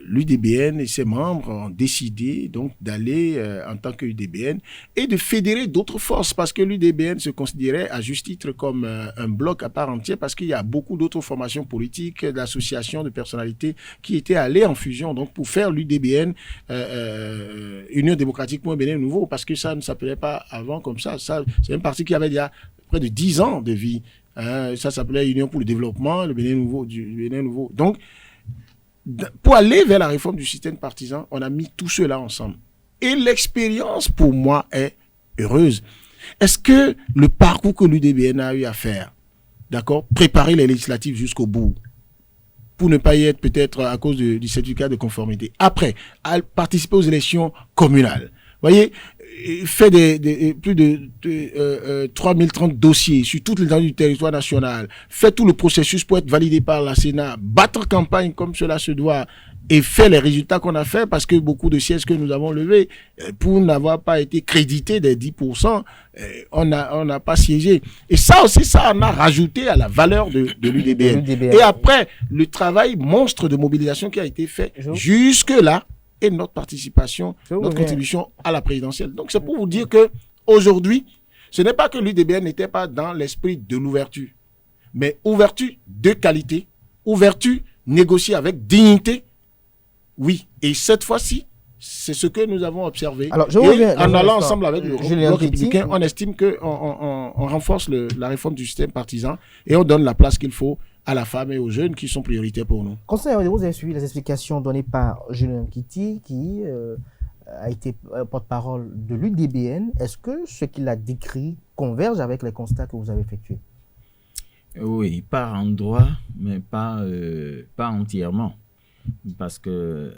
l'UDBN et ses membres ont décidé donc d'aller en tant que UDBN et de fédérer d'autres forces parce que l'UDBN se considérait à juste titre comme un bloc à part entière parce qu'il y a beaucoup d'autres formations politiques, d'associations, de personnalités qui étaient allées en fusion donc pour faire l'UDBN Union démocratique pour un Bénin nouveau parce que ça ne s'appelait pas avant comme ça. C'est un parti qui avait déjà près de 10 ans de vie. Ça s'appelait Union pour le développement, le Bénin nouveau. Donc, pour aller vers la réforme du système partisan, on a mis tout cela ensemble. Et l'expérience, pour moi, est heureuse. Est-ce que le parcours que l'UDBN a eu à faire, d'accord, préparer les législatives jusqu'au bout, pour ne pas y être peut-être à cause du certificat de conformité, après, à participer aux élections communales, voyez, fait plus de 3030 dossiers sur toute l'étendue du territoire national, fait tout le processus pour être validé par la Sénat, battre campagne comme cela se doit, et fait les résultats qu'on a fait, parce que beaucoup de sièges que nous avons levés, pour n'avoir pas été crédités des 10%, on n'a pas siégé. Et ça aussi, ça en a rajouté à la valeur de l'UDBN. Et après, le travail monstre de mobilisation qui a été fait jusque-là, et notre participation, notre contribution à la présidentielle. Donc c'est pour vous dire que aujourd'hui, ce n'est pas que l'UDBN n'était pas dans l'esprit de l'ouverture, mais ouverture de qualité, ouverture négociée avec dignité. Oui, et cette fois-ci, c'est ce que nous avons observé. Alors, en allant ensemble avec le Bloc républicain, on estime qu'on renforce la réforme du système partisan et on donne la place qu'il faut à la femme et aux jeunes qui sont prioritaires pour nous. Conseil, vous avez suivi les explications données par Julien Nkiti, qui a été porte-parole de l'UDBN. Est-ce que ce qu'il a décrit converge avec les constats que vous avez effectués? Oui, par endroit, mais pas entièrement. Parce que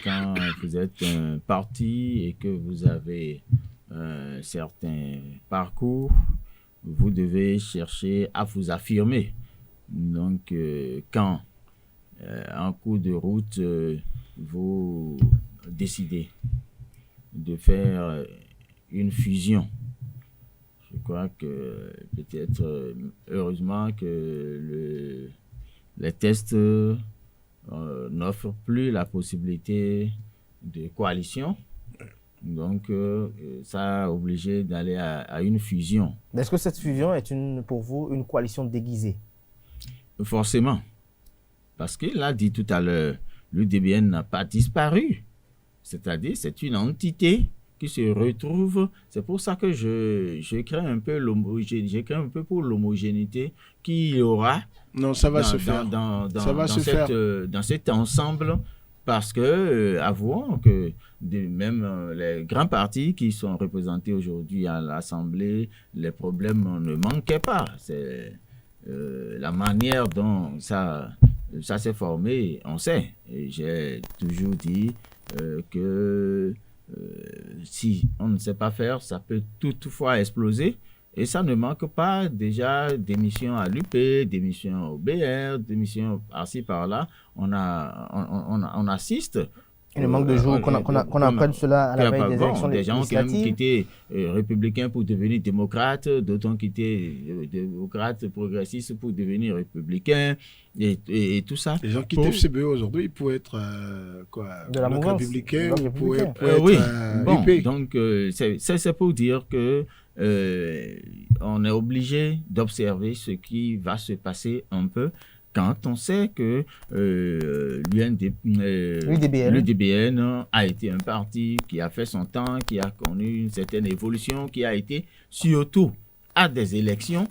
quand vous êtes un parti et que vous avez un certain parcours, vous devez chercher à vous affirmer. Donc, quand en cours de route, vous décidez de faire une fusion, je crois que peut-être, heureusement que les tests n'offrent plus la possibilité de coalition. Donc, ça a obligé d'aller à une fusion. Est-ce que cette fusion est pour vous une coalition déguisée? Forcément. Parce qu'il l'a dit tout à l'heure, l'UDBN n'a pas disparu. C'est-à-dire, c'est une entité qui se retrouve. C'est pour ça que je crains un peu pour l'homogénéité qu'il y aura. Non, ça va se faire. Dans cet ensemble, parce que, avouons que même les grands partis qui sont représentés aujourd'hui à l'Assemblée, les problèmes ne manquaient pas. C'est la manière dont ça s'est formé, on sait. Et j'ai toujours dit que si on ne sait pas faire, ça peut toutefois exploser. Et ça ne manque pas déjà d'émissions à l'UP, d'émissions au BR, d'émissions par-ci, par-là. On assiste. Il ne manque de jours qu'on apprenne cela à la veille des élections législatives. Des gens qui ont quitté républicains pour devenir démocrates, d'autres ont quitté démocrates progressistes pour devenir républicains, et tout ça. Les gens qui quittent FCBE aujourd'hui, ils pourraient être de la mouvance républicain, ou pourraient être oui. UP. Donc c'est pour dire que on est obligé d'observer ce qui va se passer un peu quand on sait que l'UDBN a été un parti qui a fait son temps, qui a connu une certaine évolution, qui a été surtout à des élections.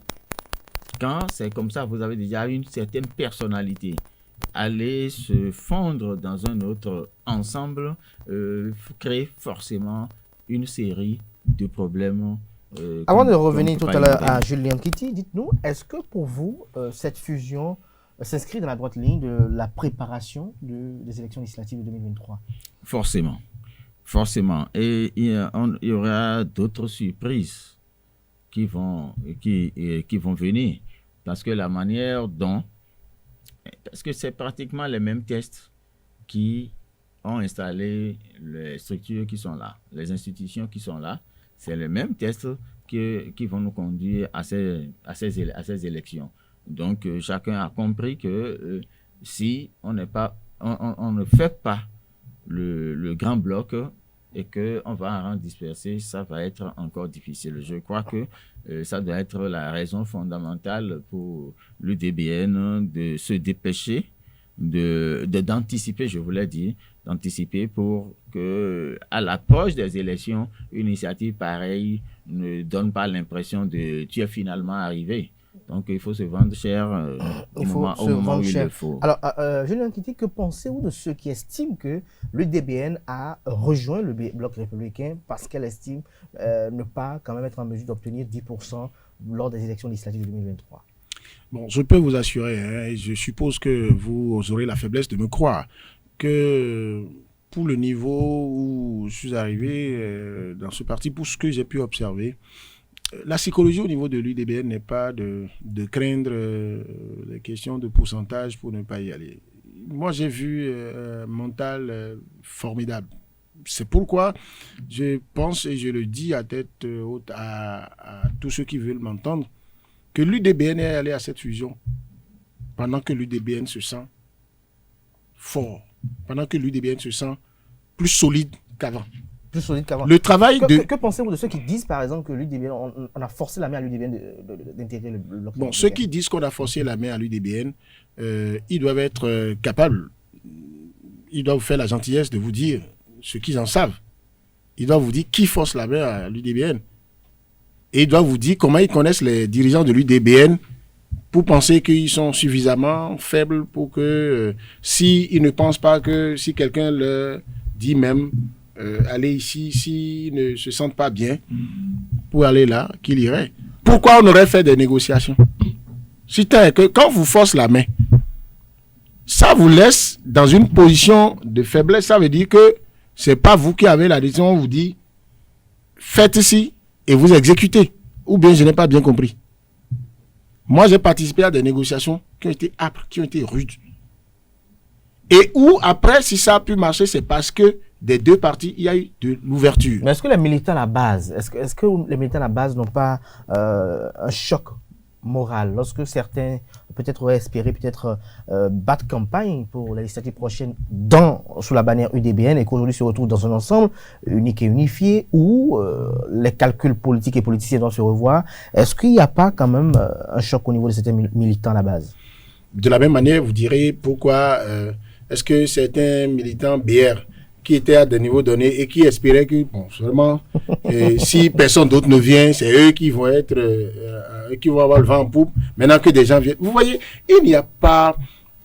Quand c'est comme ça, vous avez déjà une certaine personnalité. Aller se fondre dans un autre ensemble crée forcément une série de problèmes. Avant de revenir tout à l'heure à Julien Nkiti, dites-nous, est-ce que pour vous, cette fusion s'inscrit dans la droite ligne de la préparation des élections législatives de 2023? Forcément. Forcément. Et il y aura d'autres surprises qui vont venir. Parce que la manière dont... Parce que c'est pratiquement les mêmes tests qui ont installé les structures qui sont là, les institutions qui sont là. C'est les mêmes tests qui vont nous conduire à ces élections. Donc, chacun a compris que si on ne fait pas le grand bloc et qu'on va en disperser, ça va être encore difficile. Je crois que ça doit être la raison fondamentale pour l'UDBN de se dépêcher, d'anticiper, je voulais dire, d'anticiper pour que, à l'approche des élections, une initiative pareille ne donne pas l'impression de tu es finalement arrivé. Donc, il faut se vendre cher au moment où il le faut. Alors, Julien Nkiti, que pensez-vous de ceux qui estiment que l'UDBN a rejoint le bloc républicain parce qu'elle estime ne pas quand même être en mesure d'obtenir 10% lors des élections législatives de 2023? Bon, je peux vous assurer, et je suppose que vous aurez la faiblesse de me croire, que pour le niveau où je suis arrivé dans ce parti, pour ce que j'ai pu observer, la psychologie au niveau de l'UDBN n'est pas de craindre les questions de pourcentage pour ne pas y aller. Moi, j'ai vu un mental formidable. C'est pourquoi je pense, et je le dis à tête haute à tous ceux qui veulent m'entendre, que l'UDBN est allé à cette fusion pendant que l'UDBN se sent fort, pendant que l'UDBN se sent plus solide qu'avant. Plus solide qu'avant. Le travail que pensez-vous de ceux qui disent, par exemple, que l'UDBN, on a forcé la main à l'UDBN d'intégrer le bloc? Bon, ceux qui disent qu'on a forcé la main à l'UDBN, ils doivent être capables, ils doivent faire la gentillesse de vous dire ce qu'ils en savent. Ils doivent vous dire qui force la main à l'UDBN. Et ils doivent vous dire comment ils connaissent les dirigeants de l'UDBN pour penser qu'ils sont suffisamment faibles pour que, s'ils ne pensent pas que, si quelqu'un leur dit même, aller ici, s'ils ne se sentent pas bien, pour aller là, qu'il irait. Pourquoi on aurait fait des négociations? C'est que quand vous forcez la main, ça vous laisse dans une position de faiblesse. Ça veut dire que c'est pas vous qui avez la décision, on vous dit, faites ici et vous exécutez. Ou bien je n'ai pas bien compris. Moi, j'ai participé à des négociations qui ont été âpres, qui ont été rudes. Et où, après, si ça a pu marcher, c'est parce que des deux parties, il y a eu de l'ouverture. Mais est-ce que les militants à la base, est-ce que les militants à la base n'ont pas un choc moral lorsque certains peut-être auraient espéré battre campagne pour la législative prochaine sous la bannière UDBN et qu'aujourd'hui se retrouvent dans un ensemble unique et unifié où les calculs politiques et politiciens doivent se revoir? Est-ce qu'il n'y a pas quand même un choc au niveau de certains militants à la base? De la même manière, vous direz pourquoi est-ce que certains militants BR qui étaient à des niveaux donnés et qui espéraient que, bon, seulement, si personne d'autre ne vient, c'est eux qui vont être, qui vont avoir le vent en poupe, maintenant que des gens viennent. Vous voyez, il n'y a pas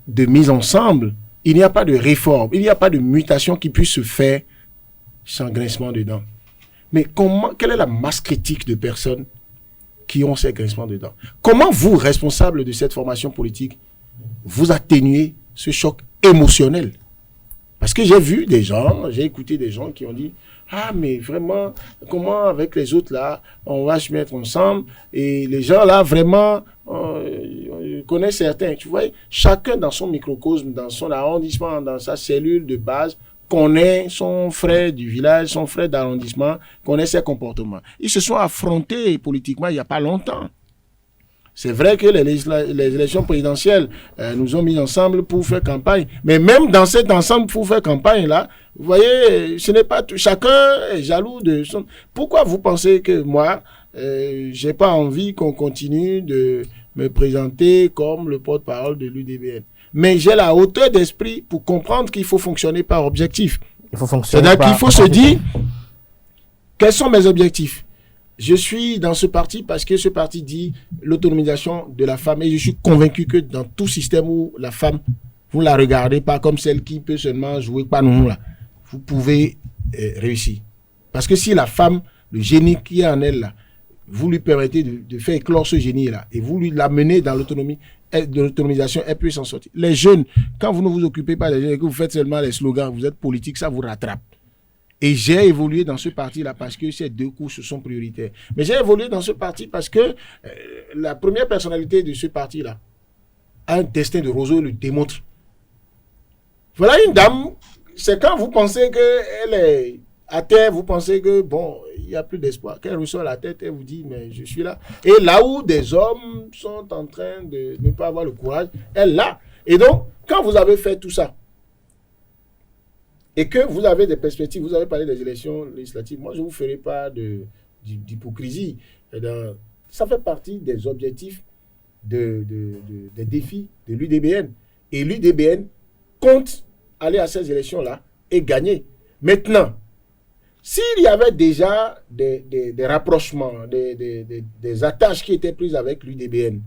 de mise ensemble, il n'y a pas de réforme, il n'y a pas de mutation qui puisse se faire sans grincement de dents. Mais quelle est la masse critique de personnes qui ont ces grincements de dents? Comment vous, responsables de cette formation politique, vous atténuez ce choc émotionnel? Parce que j'ai vu des gens, j'ai écouté des gens qui ont dit « Ah, mais vraiment, comment avec les autres là, on va se mettre ensemble ?» Et les gens là, vraiment, je connais certains. Tu vois, chacun dans son microcosme, dans son arrondissement, dans sa cellule de base, connaît son frère du village, son frère d'arrondissement, connaît ses comportements. Ils se sont affrontés politiquement il n'y a pas longtemps. C'est vrai que les élections présidentielles nous ont mis ensemble pour faire campagne. Mais même dans cet ensemble pour faire campagne-là, vous voyez, ce n'est pas tout. Chacun est jaloux de son... Pourquoi vous pensez que moi, j'ai pas envie qu'on continue de me présenter comme le porte-parole de l'UDBN? Mais j'ai la hauteur d'esprit pour comprendre qu'il faut fonctionner par objectif. Il faut fonctionner C'est-à-dire qu'il faut se dire, quels sont mes objectifs? Je suis dans ce parti parce que ce parti dit l'autonomisation de la femme et je suis convaincu que dans tout système où la femme, vous la regardez pas comme celle qui peut seulement jouer pas nous là, vous pouvez réussir. Parce que si la femme, le génie qui est en elle là, vous lui permettez de faire éclore ce génie là et vous lui l'amenez dans l'autonomie, de l'autonomisation, elle peut s'en sortir. Les jeunes, quand vous ne vous occupez pas des jeunes et que vous faites seulement les slogans, vous êtes politique, ça vous rattrape. Et j'ai évolué dans ce parti-là parce que ces deux couches sont prioritaires. Mais j'ai évolué dans ce parti parce que la première personnalité de ce parti-là a un destin de roseau, le démontre. Voilà une dame, c'est quand vous pensez qu'elle est à terre, vous pensez que, bon, il n'y a plus d'espoir. Qu'elle ressort la tête, elle vous dit, mais je suis là. Et là où des hommes sont en train de ne pas avoir le courage, elle là. Et donc, quand vous avez fait tout ça, et que vous avez des perspectives, vous avez parlé des élections législatives, moi je ne vous ferai pas d'hypocrisie. Ça fait partie des objectifs, des défis de l'UDBN. Et l'UDBN compte aller à ces élections-là et gagner. Maintenant, s'il y avait déjà des rapprochements, des attaches qui étaient prises avec l'UDBN,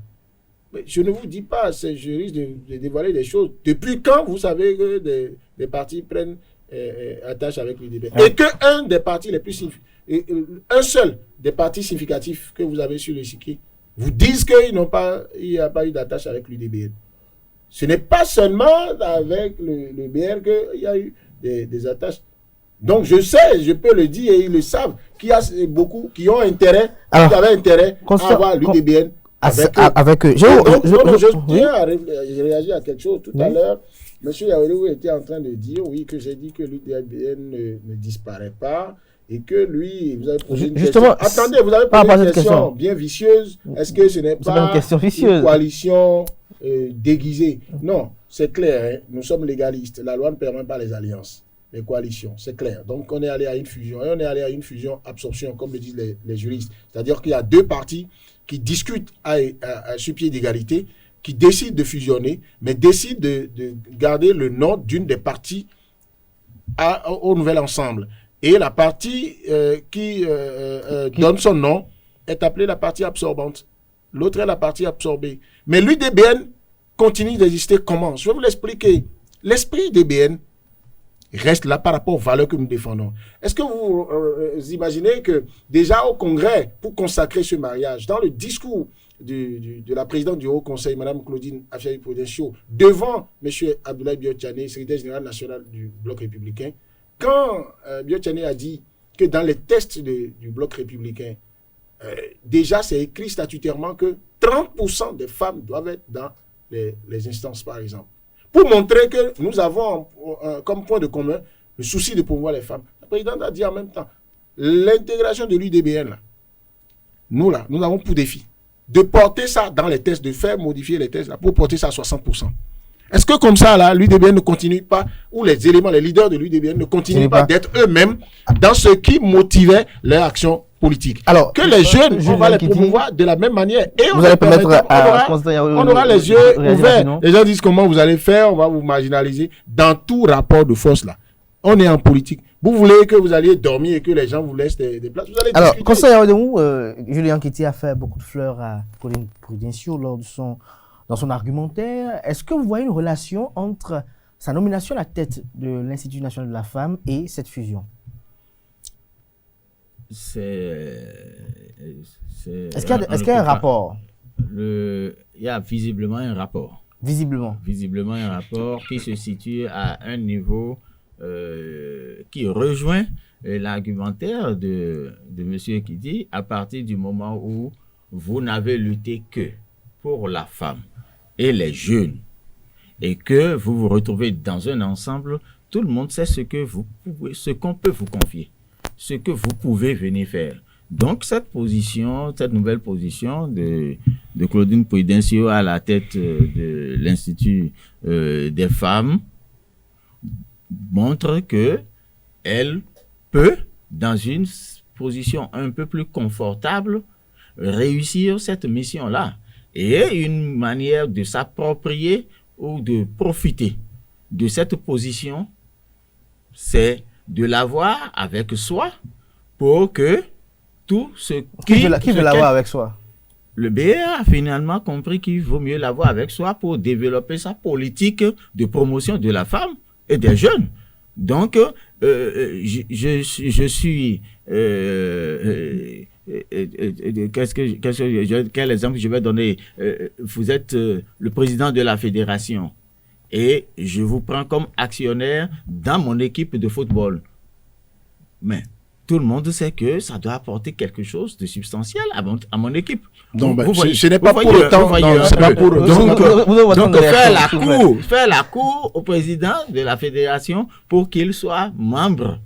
je ne vous dis pas, je risque de dévoiler des choses. Depuis quand vous savez que des partis prennent attache avec l'UDBN. Et qu'un des partis les plus un seul des partis significatifs que vous avez sur l'échiquier vous disent qu'il n'y a pas eu d'attache avec l'UDBN. Ce n'est pas seulement avec le BR qu'il y a eu des attaches. Donc je sais, je peux le dire, et ils le savent, qu'il y a beaucoup qui ont intérêt, qui avaient intérêt à avoir l'UDBN avec eux. Je tiens à réagir à quelque chose. Tout à l'heure, M. Yaourou était en train de dire, oui, que j'ai dit que l'UDBN ne disparaît pas, et que lui, vous avez posé une question. Attendez, vous avez posé une question bien vicieuse. Est-ce que ce n'est pas une coalition déguisée? Non, c'est clair, hein, nous sommes légalistes. La loi ne permet pas les alliances, les coalitions, c'est clair. Donc on est allé à une fusion, et on est allé à une fusion-absorption, comme le disent les juristes. C'est-à-dire qu'il y a deux partis qui discutent sur pied d'égalité, qui décident de fusionner, mais décident de garder le nom d'une des parties au nouvel ensemble. Et la partie qui donne son nom est appelée la partie absorbante. L'autre est la partie absorbée. Mais l'UDBN continue d'exister comment? Je vais vous l'expliquer. L'esprit d'UDBN reste là par rapport aux valeurs que nous défendons. Est-ce que vous imaginez que déjà au Congrès, pour consacrer ce mariage, dans le discours de la présidente du Haut Conseil, Mme Claudine Afia-Prudentiaux, devant M. Abdoulaye Biotchane, secrétaire général national du Bloc républicain, quand Biotchane a dit que dans les tests du Bloc républicain, déjà c'est écrit statutairement que 30% des femmes doivent être dans les instances, par exemple. Pour montrer que nous avons comme point de commun le souci de promouvoir les femmes. La présidente a dit en même temps, l'intégration de l'UDBN, nous avons pour défi de porter ça dans les tests, de faire modifier les tests là, pour porter ça à 60%. Est-ce que comme ça, là, l'UDBN ne continue pas, ou les éléments, les leaders de l'UDBN ne continuent pas d'être eux-mêmes dans ce qui motivait leur action politique? Alors, que les jeunes, on va les promouvoir de la même manière. Et on aura les yeux ouverts. Les gens disent comment vous allez faire, on va vous marginaliser. Dans tout rapport de force, là, on est en politique. Vous voulez que vous alliez dormir et que les gens vous laissent des places, vous allez discuter. Alors, conseiller Yaourou, Julien Nkiti a fait beaucoup de fleurs à Claudine Prudentiaux lors de dans son argumentaire. Est-ce que vous voyez une relation entre sa nomination à la tête de l'Institut national de la femme et cette fusion? Est-ce qu'il y a un rapport? Il y a visiblement un rapport. Visiblement un rapport qui se situe à un niveau qui rejoint l'argumentaire de M. Kidi à partir du moment où vous n'avez lutté que pour la femme et les jeunes, et que vous vous retrouvez dans un ensemble, tout le monde sait ce qu'on peut vous confier, ce que vous pouvez venir faire. Donc cette nouvelle position de Claudine Prudentiaux à la tête de l'Institut des femmes montre que elle peut, dans une position un peu plus confortable, réussir cette mission-là. Et une manière de s'approprier ou de profiter de cette position, c'est de l'avoir avec soi pour que tout ce qui veut l'avoir avec soi? Le BR a finalement compris qu'il vaut mieux l'avoir avec soi pour développer sa politique de promotion de la femme et des jeunes. Donc, je suis... quel exemple je vais donner? Vous êtes le président de la fédération et je vous prends comme actionnaire dans mon équipe de football. Mais tout le monde sait que ça doit apporter quelque chose de substantiel à mon équipe. Donc, ce n'est pas pour autant. Donc, faire la cour au président de la fédération pour qu'il soit membre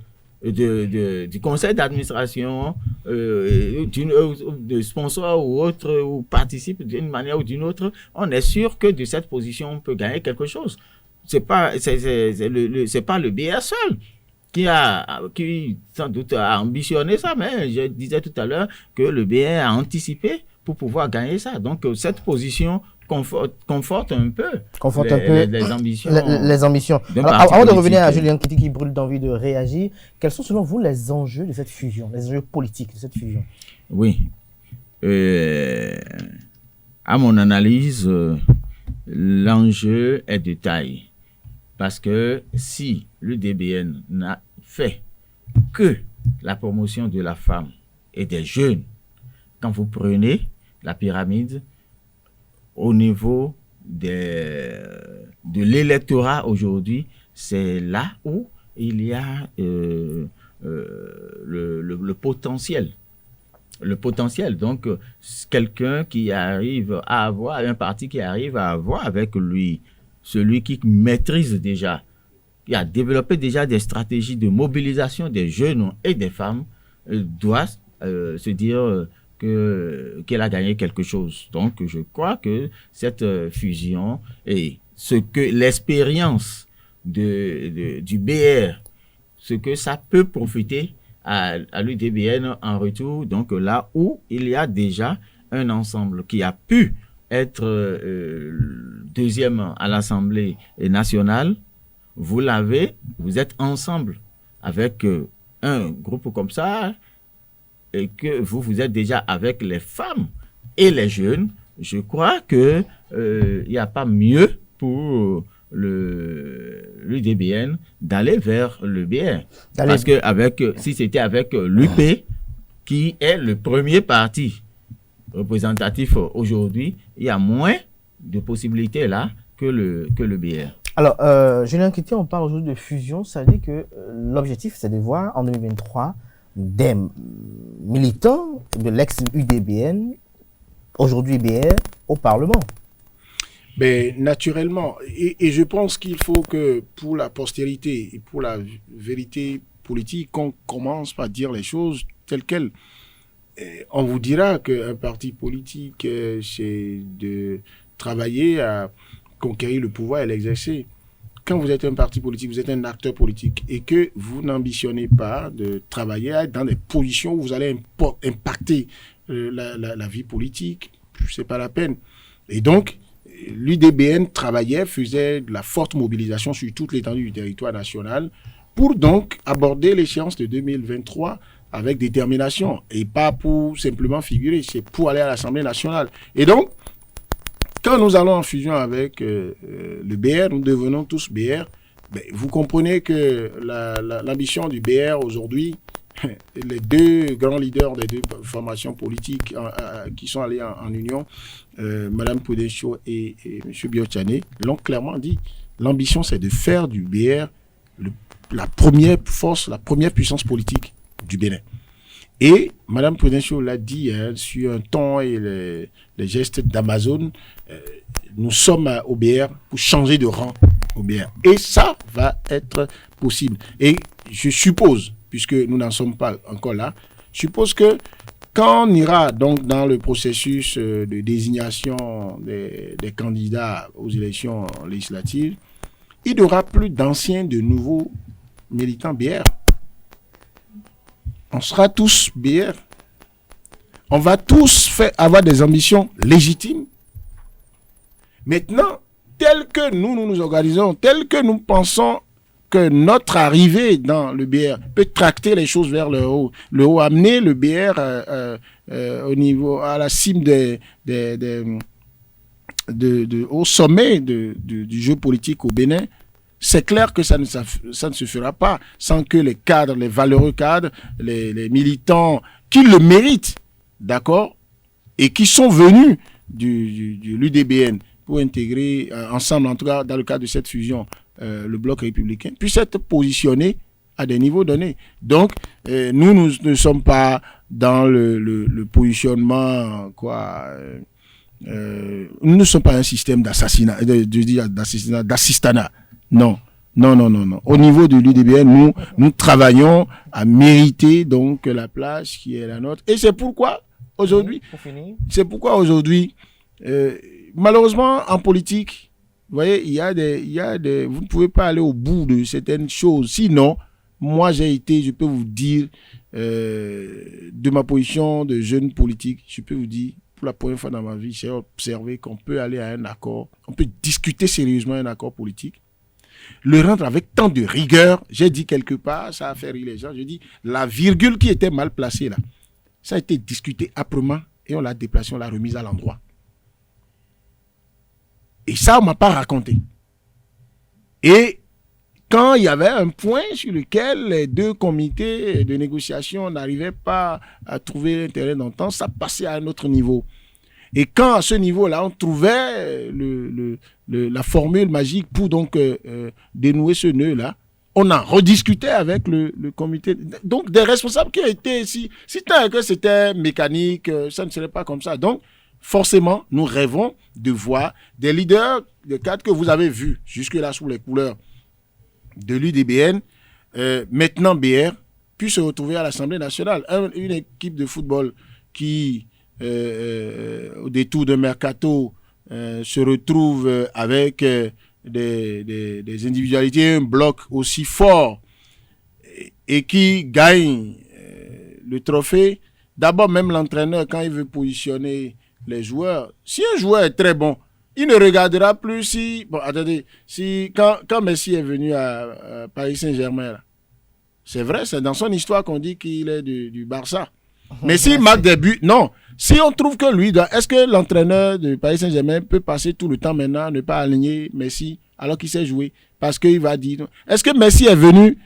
du conseil d'administration, de sponsor ou autre, ou participe d'une manière ou d'une autre, on est sûr que de cette position, on peut gagner quelque chose. C'est pas le BR seul qui sans doute a ambitionné ça, mais je disais tout à l'heure que le BR a anticipé pour pouvoir gagner ça. Donc, cette position conforte un peu les ambitions. Les ambitions. Alors, avant de revenir à Julien Nkiti qui brûle d'envie de réagir, quels sont selon vous les enjeux de cette fusion, les enjeux politiques de cette fusion? Oui. À mon analyse, l'enjeu est de taille. Parce que si l'UDBN n'a fait que la promotion de la femme et des jeunes, quand vous prenez la pyramide, au niveau de l'électorat aujourd'hui, c'est là où il y a le potentiel. Le potentiel, donc quelqu'un qui arrive à avoir, un parti qui arrive à avoir avec lui, celui qui maîtrise déjà, qui a développé déjà des stratégies de mobilisation des jeunes et des femmes, doit se dire qu'elle a gagné quelque chose. Donc je crois que cette fusion et ce que l'expérience du BR, ce que ça peut profiter à l'UDBN en retour, donc là où il y a déjà un ensemble qui a pu être deuxième à l'Assemblée nationale, vous êtes ensemble avec un groupe comme ça, et que vous êtes déjà avec les femmes et les jeunes, je crois que il n'y a pas mieux pour l'UDBN d'aller vers le BR. Parce que si c'était avec l'UP, qui est le premier parti représentatif aujourd'hui, il y a moins de possibilités là que le BR. Alors, Julien Kété, on parle aujourd'hui de fusion, ça veut dire que l'objectif, c'est de voir en 2023 des militants de l'ex-UDBN, aujourd'hui BR, au Parlement. Ben, naturellement. Et je pense qu'il faut que pour la postérité et pour la vérité politique, qu'on commence par dire les choses telles quelles. On vous dira qu'un parti politique, c'est de travailler à conquérir le pouvoir et l'exercer. Quand vous êtes un parti politique, vous êtes un acteur politique et que vous n'ambitionnez pas de travailler dans des positions où vous allez impacter la vie politique, c'est pas la peine. Et donc, l'UDBN faisait de la forte mobilisation sur toute l'étendue du territoire national pour donc aborder l'échéance de 2023 avec détermination et pas pour simplement figurer, c'est pour aller à l'Assemblée nationale. Et donc, quand nous allons en fusion avec le BR, nous devenons tous BR, ben, vous comprenez que l'ambition du BR aujourd'hui, les deux grands leaders des deux formations politiques qui sont allés en union, Mme Prudential et M. Biotchané, l'ont clairement dit. L'ambition, c'est de faire du BR la première force, la première puissance politique du Bénin. Et Mme Prudential l'a dit sur un ton et les gestes d'Amazon, nous sommes au BR pour changer de rang au BR. Et ça va être possible. Et je suppose, puisque nous n'en sommes pas encore là, je suppose que quand on ira donc dans le processus de désignation des candidats aux élections législatives, il n'y aura plus d'anciens, de nouveaux militants BR. On sera tous BR. On va tous avoir des ambitions légitimes. Maintenant, tel que nous nous organisons, tel que nous pensons que notre arrivée dans le BR peut tracter les choses vers le haut, amener le BR au niveau, à la cime au sommet du jeu politique au Bénin. C'est clair que ça ne se fera pas sans que les cadres, les valeureux cadres, les militants qui le méritent, d'accord, et qui sont venus du l'UDBN pour intégrer ensemble, en tout cas dans le cadre de cette fusion, le bloc républicain, puissent être positionnés à des niveaux donnés. Donc, nous ne sommes pas dans le positionnement, nous ne sommes pas un système d'assassinat, d'assistanat. Non. Au niveau de l'UDBN, nous travaillons à mériter donc la place qui est la nôtre. Et c'est pourquoi aujourd'hui, malheureusement en politique, vous voyez, il y a des, vous ne pouvez pas aller au bout de certaines choses. Sinon, moi je peux vous dire, de ma position de jeune politique, je peux vous dire, pour la première fois dans ma vie, j'ai observé qu'on peut aller à un accord, on peut discuter sérieusement un accord politique, le rendre avec tant de rigueur. J'ai dit quelque part, ça a fait rire les gens, j'ai dit, la virgule qui était mal placée là, ça a été discuté âprement et on l'a déplacée, on l'a remise à l'endroit. Et ça, on ne m'a pas raconté. Et quand il y avait un point sur lequel les deux comités de négociation n'arrivaient pas à trouver l'intérêt d'entente, ça passait à un autre niveau. Et quand à ce niveau-là, on trouvait la formule magique pour donc dénouer ce nœud-là, on a rediscuté avec le comité. Donc, des responsables qui étaient, si tant que c'était mécanique, ça ne serait pas comme ça. Donc, forcément, nous rêvons de voir des leaders, des cadres que vous avez vus jusque-là sous les couleurs de l'UDBN, maintenant BR, puissent se retrouver à l'Assemblée nationale. Une équipe de football qui, au détour de Mercato, se retrouve avec des individualités, un bloc aussi fort et qui gagne le trophée. D'abord, même l'entraîneur, quand il veut positionner les joueurs, si un joueur est très bon, il ne regardera plus si... Bon, attendez, quand Messi est venu à Paris Saint-Germain, c'est vrai, c'est dans son histoire qu'on dit qu'il est du Barça. Mais s'il marque des buts, non. Si on trouve que lui, est-ce que l'entraîneur de Paris Saint-Germain peut passer tout le temps maintenant à ne pas aligner Messi alors qu'il sait jouer? Parce qu'il va dire... Est-ce que Messi est venu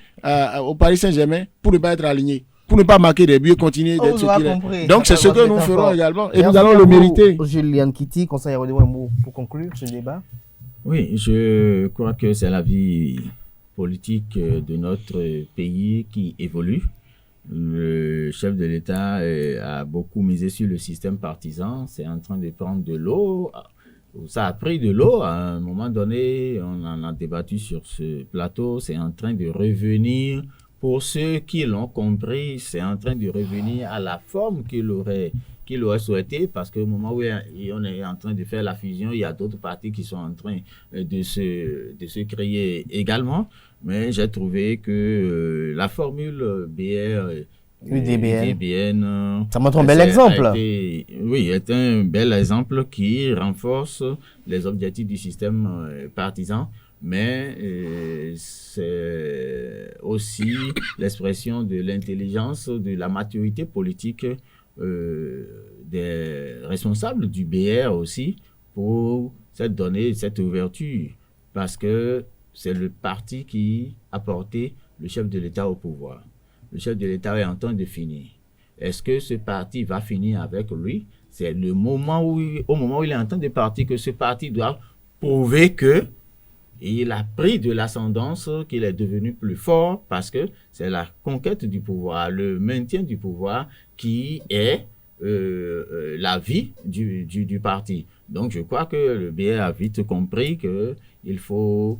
au Paris Saint-Germain pour ne pas être aligné, pour ne pas marquer des buts et continuer d'être ce qu'il est? Donc c'est ce que nous ferons également et nous allons le mériter. Julian Kitty, conseiller un mot pour conclure ce débat. Oui, je crois que c'est la vie politique de notre pays qui évolue. Le chef de l'État a beaucoup misé sur le système partisan. C'est en train de prendre de l'eau. Ça a pris de l'eau. À un moment donné, on en a débattu sur ce plateau. C'est en train de revenir. Pour ceux qui l'ont compris, c'est en train de revenir à la forme qu'il aurait souhaité, parce qu'au moment où on est en train de faire la fusion, il y a d'autres partis qui sont en train de se créer également. Mais j'ai trouvé que la formule BR UDBN, ça montre un bel exemple. Oui, est un bel exemple qui renforce les objectifs du système partisan. Mais c'est aussi l'expression de l'intelligence, de la maturité politique des responsables du BR aussi pour donner cette ouverture, parce que c'est le parti qui a porté le chef de l'État au pouvoir. Le chef de l'État est en train de finir. Est-ce que ce parti va finir avec lui? C'est au moment où il est en train de partir que ce parti doit prouver que il a pris de l'ascendance, qu'il est devenu plus fort, parce que c'est la conquête du pouvoir, le maintien du pouvoir qui est la vie du parti. Donc je crois que le BR a vite compris qu'il faut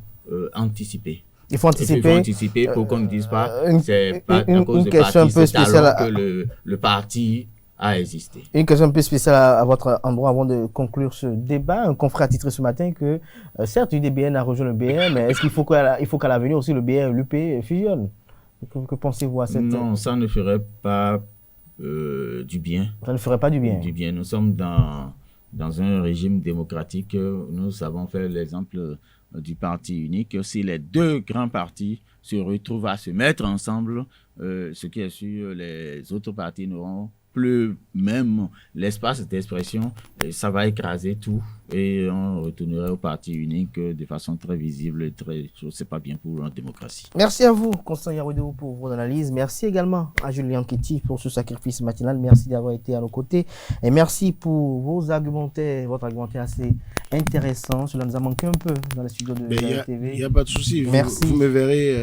anticiper. Il faut anticiper pour qu'on ne dise pas c'est pas à cause de parti, c'est alors que le parti a existé. Une question un peu spéciale à votre endroit avant de conclure ce débat. Un confrère a titré ce matin que certes l'UDBN a rejoint le BR, mais est-ce qu'il faut qu'à l'avenir aussi le BR et l'UP fusionnent? Que pensez-vous à cette... Non, ça ne ferait pas du bien. Ça ne ferait pas du bien. Nous sommes dans un régime démocratique. Nous avons fait l'exemple du parti unique. Si les deux grands partis se retrouvent à se mettre ensemble, ce qui est sûr, les autres partis n'auront plus même l'espace d'expression, et ça va écraser tout et on retournerait au parti unique de façon très visible et très... C'est pas bien pour la démocratie. Merci à vous, Constant Yaroudou, pour vos analyses. Merci également à Julian Kitty pour ce sacrifice matinal. Merci d'avoir été à nos côtés et merci pour vos argumentaires, votre argumentaire assez intéressant. Cela nous a manqué un peu dans les studios de la TV. Il n'y a pas de souci. Merci. Vous me verrez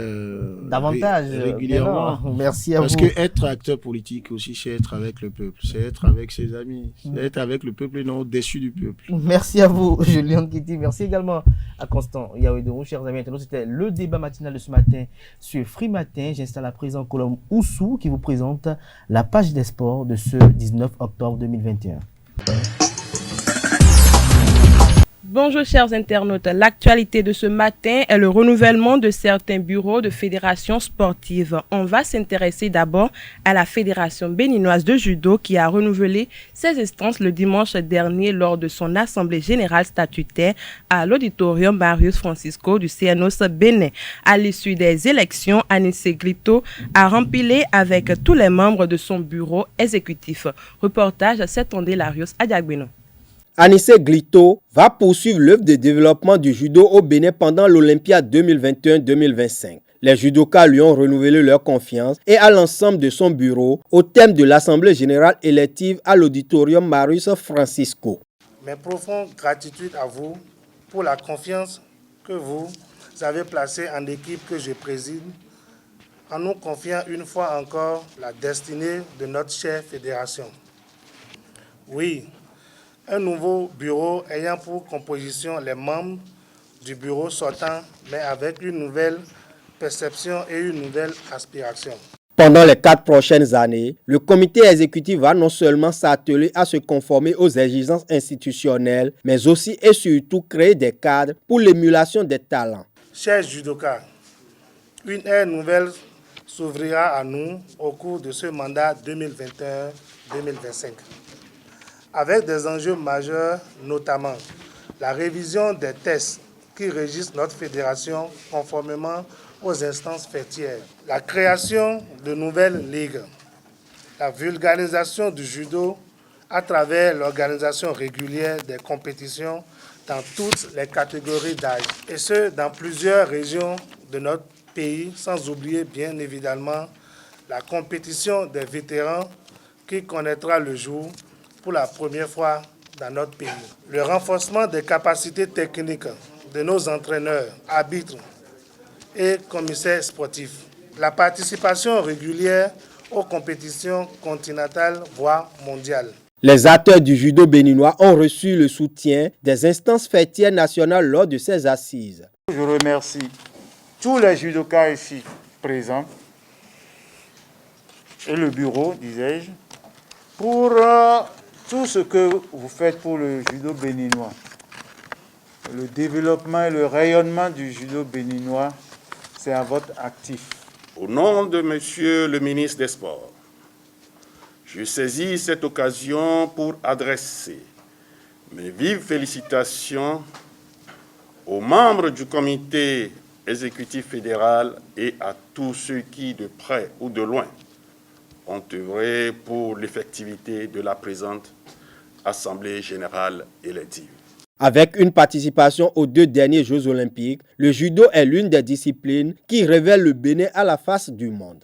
davantage régulièrement. Merci à Parce vous. Parce que être acteur politique aussi, c'est être avec le peuple, c'est être avec ses amis, c'est être avec le peuple et non au-dessus du peuple. Merci à vous, Julian Kitty. Merci également à Constant Yaroudou. Chers amis internautes, c'était le débat matinal de ce matin sur Free Matin. J'installe à présent Colombe Oussou qui vous présente la page des sports de ce 19 octobre 2021. Bonjour chers internautes, l'actualité de ce matin est le renouvellement de certains bureaux de fédérations sportives. On va s'intéresser d'abord à la Fédération béninoise de judo qui a renouvelé ses instances le dimanche dernier lors de son assemblée générale statutaire à l'auditorium Marius Francisco du CNOS Bénin. À l'issue des élections, Anissé Glito a rempilé avec tous les membres de son bureau exécutif. Reportage à Setondé Larios Adiagbeno. Anissé Glito va poursuivre l'œuvre de développement du judo au Bénin pendant l'Olympiade 2021-2025. Les judokas lui ont renouvelé leur confiance et à l'ensemble de son bureau au thème de l'Assemblée générale élective à l'auditorium Marius Francisco. Mes profondes gratitudes à vous pour la confiance que vous avez placés en équipe que je préside, en nous confiant une fois encore la destinée de notre chère fédération. Oui, un nouveau bureau ayant pour composition les membres du bureau sortant, mais avec une nouvelle perception et une nouvelle aspiration. Pendant les 4 prochaines années, le comité exécutif va non seulement s'atteler à se conformer aux exigences institutionnelles, mais aussi et surtout créer des cadres pour l'émulation des talents. Chers judokas, une ère nouvelle s'ouvrira à nous au cours de ce mandat 2021-2025, avec des enjeux majeurs, notamment la révision des tests qui régissent notre fédération conformément aux instances faîtières, la création de nouvelles ligues, la vulgarisation du judo à travers l'organisation régulière des compétitions dans toutes les catégories d'âge, et ce, dans plusieurs régions de notre pays, sans oublier bien évidemment la compétition des vétérans qui connaîtra le jour pour la première fois dans notre pays. Le renforcement des capacités techniques de nos entraîneurs, arbitres et commissaires sportifs. La participation régulière aux compétitions continentales, voire mondiales. Les acteurs du judo béninois ont reçu le soutien des instances faîtières nationales lors de ces assises. Je remercie tous les judokas ici présents et le bureau, disais-je, pour tout ce que vous faites pour le judo béninois. Le développement et le rayonnement du judo béninois, c'est à votre actif. Au nom de Monsieur le ministre des Sports, je saisis cette occasion pour adresser mes vives félicitations aux membres du comité exécutif fédéral et à tous ceux qui, de près ou de loin, ont œuvré pour l'effectivité de la présente Assemblée générale élective. Avec une participation aux 2 derniers Jeux olympiques, le judo est l'une des disciplines qui révèle le Bénin à la face du monde.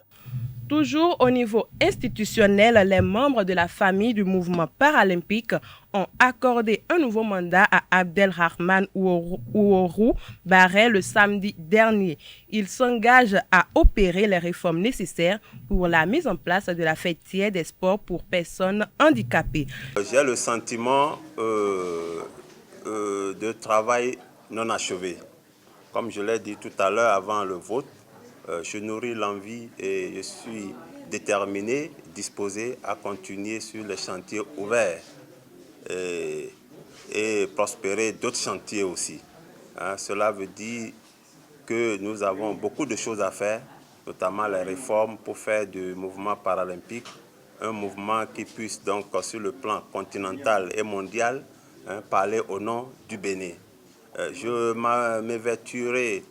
Toujours au niveau institutionnel, les membres de la famille du mouvement paralympique ont accordé un nouveau mandat à Abdelrahman Ouorou Barret le samedi dernier. Il s'engage à opérer les réformes nécessaires pour la mise en place de la fêtière des sports pour personnes handicapées. J'ai le sentiment de travail non achevé. Comme je l'ai dit tout à l'heure avant le vote, je nourris l'envie et je suis déterminé, disposé à continuer sur les chantiers ouverts et prospérer d'autres chantiers aussi. Cela veut dire que nous avons beaucoup de choses à faire, notamment les réformes pour faire du mouvement paralympique un mouvement qui puisse donc sur le plan continental et mondial parler au nom du Bénin. Je m'évertuerai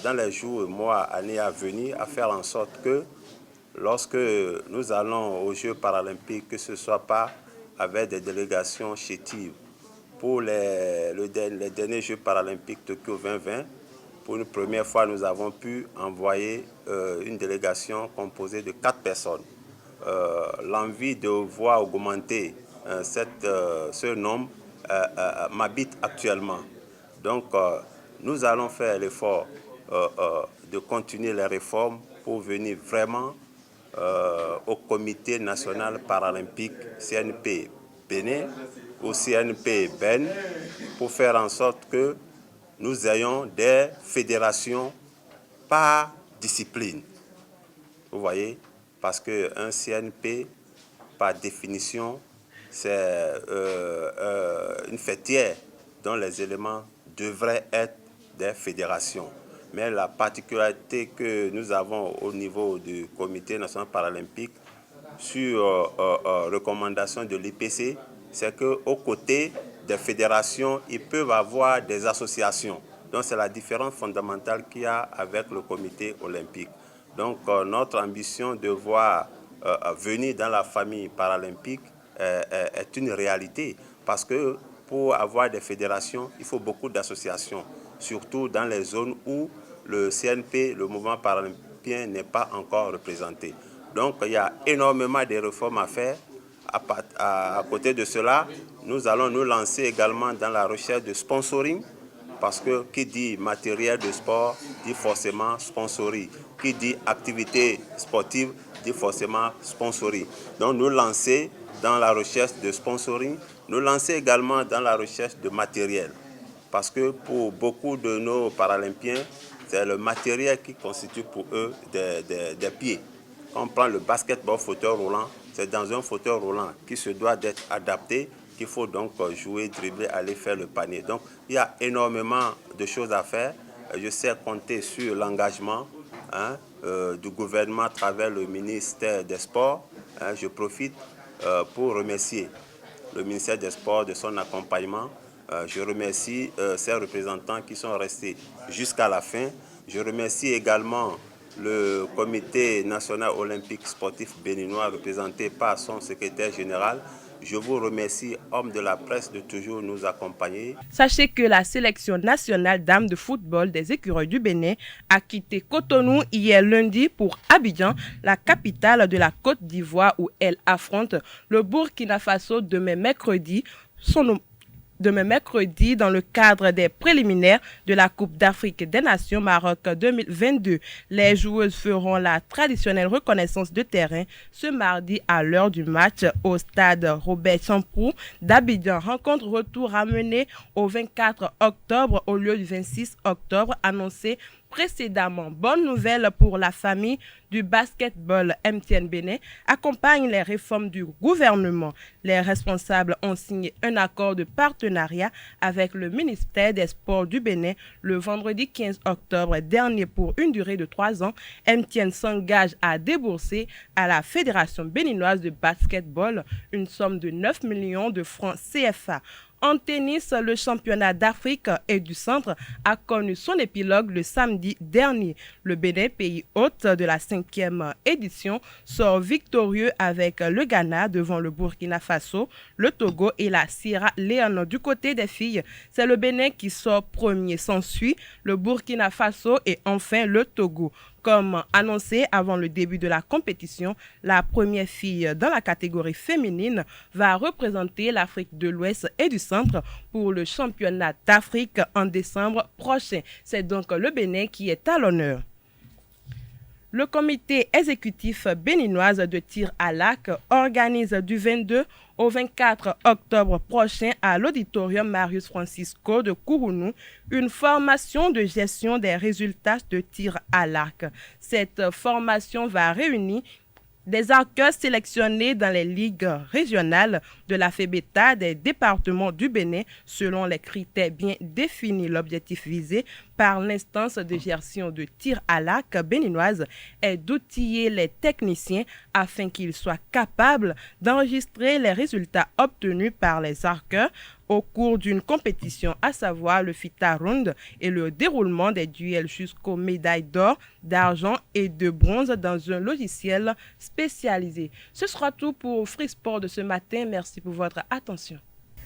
dans les jours, mois, années à venir, à faire en sorte que lorsque nous allons aux Jeux paralympiques, que ce ne soit pas avec des délégations chétives. Pour les derniers Jeux paralympiques Tokyo 2020, pour une première fois, nous avons pu envoyer une délégation composée de 4 personnes. L'envie de voir augmenter ce nombre m'habite actuellement. Donc, nous allons faire l'effort de continuer les réformes pour venir vraiment au Comité national paralympique CNP Bénin ou CNP Ben pour faire en sorte que nous ayons des fédérations par discipline. Vous voyez, parce qu'un CNP, par définition, c'est une fêtière dont les éléments devraient être des fédérations. Mais la particularité que nous avons au niveau du Comité national paralympique, sur recommandation de l'IPC, c'est qu'aux côtés des fédérations, ils peuvent avoir des associations. Donc c'est la différence fondamentale qu'il y a avec le Comité olympique. Donc notre ambition de voir venir dans la famille paralympique est une réalité. Parce que pour avoir des fédérations, il faut beaucoup d'associations, surtout dans les zones où le CNP, le mouvement paralympien, n'est pas encore représenté. Donc il y a énormément de réformes à faire. À côté de cela, nous allons nous lancer également dans la recherche de sponsoring, parce que qui dit matériel de sport dit forcément sponsoring. Qui dit activité sportive dit forcément sponsoring. Donc nous lancer dans la recherche de sponsoring, nous lancer également dans la recherche de matériel. Parce que pour beaucoup de nos Paralympiens, c'est le matériel qui constitue pour eux des pieds. Quand on prend le basketball fauteuil roulant, c'est dans un fauteuil roulant qui se doit d'être adapté, qu'il faut donc jouer, dribbler, aller faire le panier. Donc il y a énormément de choses à faire. Je sais compter sur l'engagement du gouvernement à travers le ministère des Sports. Je profite pour remercier le ministère des Sports de son accompagnement. Je remercie ses représentants qui sont restés jusqu'à la fin. Je remercie également le Comité national olympique sportif béninois représenté par son secrétaire général. Je vous remercie, hommes de la presse, de toujours nous accompagner. Sachez que la sélection nationale dames de football des écureuils du Bénin a quitté Cotonou hier lundi pour Abidjan, la capitale de la Côte d'Ivoire, où elle affronte le Burkina Faso demain mercredi dans le cadre des préliminaires de la Coupe d'Afrique des Nations Maroc 2022. Les joueuses feront la traditionnelle reconnaissance de terrain ce mardi à l'heure du match au stade Robert Champrou d'Abidjan. Rencontre retour ramenée au 24 octobre au lieu du 26 octobre annoncé précédemment. Bonne nouvelle pour la famille du basketball. MTN Bénin accompagne les réformes du gouvernement. Les responsables ont signé un accord de partenariat avec le ministère des Sports du Bénin le vendredi 15 octobre dernier pour une durée de 3 ans. MTN s'engage à débourser à la Fédération béninoise de basketball une somme de 9 millions de francs CFA. En tennis, le championnat d'Afrique et du Centre a connu son épilogue le samedi dernier. Le Bénin, pays hôte de la 5e édition, sort victorieux avec le Ghana devant le Burkina Faso, le Togo et la Sierra Leone. Du côté des filles, c'est le Bénin qui sort premier. S'ensuit le Burkina Faso et enfin le Togo. Comme annoncé avant le début de la compétition, la première fille dans la catégorie féminine va représenter l'Afrique de l'Ouest et du Centre pour le championnat d'Afrique en décembre prochain. C'est donc le Bénin qui est à l'honneur. Le comité exécutif béninois de tir à l'arc organise du 22 au 24 octobre prochain à l'auditorium Marius Francisco de Kourounou une formation de gestion des résultats de tir à l'arc. Cette formation va réunir des arqueurs sélectionnés dans les ligues régionales de la FEBETA des départements du Bénin selon les critères bien définis. L'objectif visé par l'instance de gestion de tir à l'arc béninoise est d'outiller les techniciens afin qu'ils soient capables d'enregistrer les résultats obtenus par les arqueurs au cours d'une compétition, à savoir le FITA Round et le déroulement des duels jusqu'aux médailles d'or, d'argent et de bronze dans un logiciel spécialisé. Ce sera tout pour Free Sport de ce matin. Merci pour votre attention.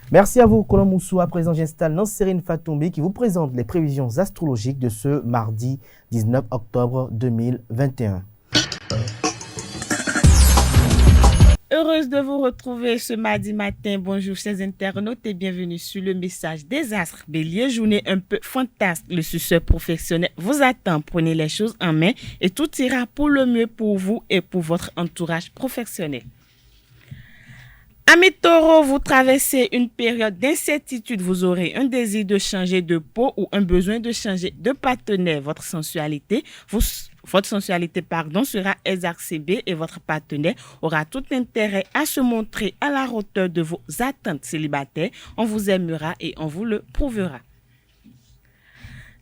Merci à vous, Colin Moussou. À présent, j'installe Nansérine Fatoumbi qui vous présente les prévisions astrologiques de ce mardi 19 octobre 2021. Heureuse de vous retrouver ce mardi matin. Bonjour chers internautes et bienvenue sur le message des astres. Bélier, journée un peu fantastique. Le succès professionnel vous attend. Prenez les choses en main et tout ira pour le mieux pour vous et pour votre entourage professionnel. Amis taureaux, vous traversez une période d'incertitude. Vous aurez un désir de changer de peau ou un besoin de changer de partenaire. Votre sensualité sera exacerbée et votre partenaire aura tout intérêt à se montrer à la hauteur de vos attentes. Célibataires, on vous aimera et on vous le prouvera.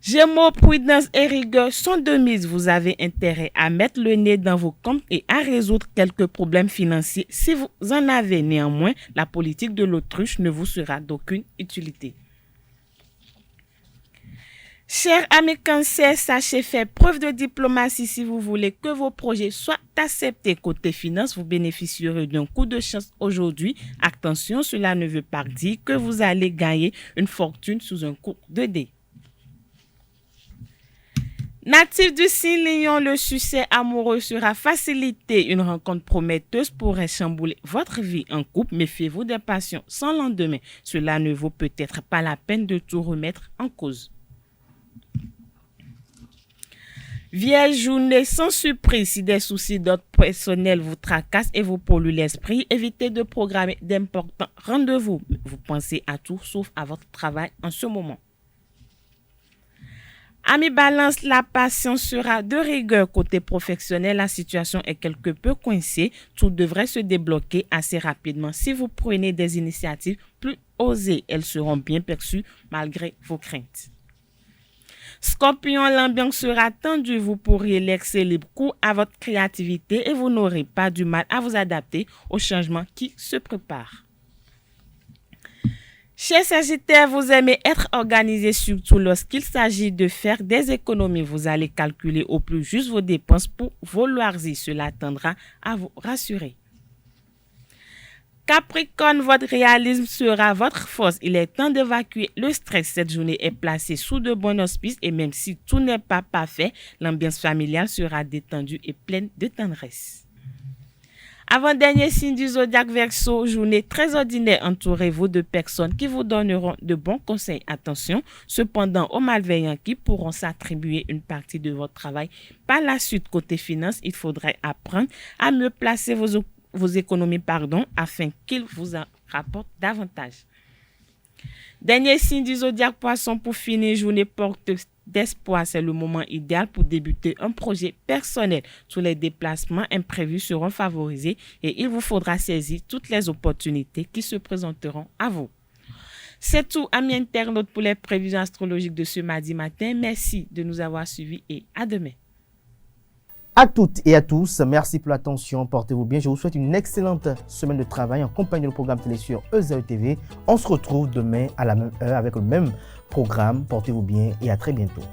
Gémeaux, prudence et rigueur sont de mise. Vous avez intérêt à mettre le nez dans vos comptes et à résoudre quelques problèmes financiers si vous en avez. Néanmoins, la politique de l'autruche ne vous sera d'aucune utilité. Chers amis Cancer, sachez faire preuve de diplomatie si vous voulez que vos projets soient acceptés. Côté finance, vous bénéficierez d'un coup de chance aujourd'hui. Attention, cela ne veut pas dire que vous allez gagner une fortune sous un coup de dés. Natif du signe Lion, le succès amoureux sera facilité. Une rencontre prometteuse pourrait chambouler votre vie en couple. Méfiez-vous des passions sans lendemain. Cela ne vaut peut-être pas la peine de tout remettre en cause. Vieille journée sans surprise. Si des soucis d'ordre personnel vous tracassent et vous polluent l'esprit, évitez de programmer d'importants rendez-vous. Vous pensez à tout sauf à votre travail en ce moment. Amis Balance, la patience sera de rigueur côté professionnel. La situation est quelque peu coincée. Tout devrait se débloquer assez rapidement. Si vous prenez des initiatives plus osées, elles seront bien perçues malgré vos craintes. Scorpion, l'ambiance sera tendue. Vous pourriez laisser libre cours à votre créativité et vous n'aurez pas du mal à vous adapter aux changements qui se préparent. Chers Sagittaires, vous aimez être organisé surtout lorsqu'il s'agit de faire des économies. Vous allez calculer au plus juste vos dépenses pour vos loisirs. Cela tendra à vous rassurer. Capricorne, votre réalisme sera votre force. Il est temps d'évacuer le stress. Cette journée est placée sous de bons auspices et même si tout n'est pas parfait, l'ambiance familiale sera détendue et pleine de tendresse. Avant-dernier signe du zodiaque Verseau, journée très ordinaire, entourez-vous de personnes qui vous donneront de bons conseils. Attention, cependant, aux malveillants qui pourront s'attribuer une partie de votre travail. Par la suite, côté finance, il faudrait apprendre à mieux placer vos économies, afin qu'ils vous en rapportent davantage. Dernier signe du zodiaque Poisson, pour finir, journée porte d'espoir, c'est le moment idéal pour débuter un projet personnel. Tous les déplacements imprévus seront favorisés et il vous faudra saisir toutes les opportunités qui se présenteront à vous. C'est tout, amis internautes, pour les prévisions astrologiques de ce mardi matin. Merci de nous avoir suivis et à demain. À toutes et à tous, merci pour l'attention. Portez-vous bien. Je vous souhaite une excellente semaine de travail en compagnie du programme télé sur E0 TV. On se retrouve demain à la même heure avec le même programme. Portez-vous bien et à très bientôt.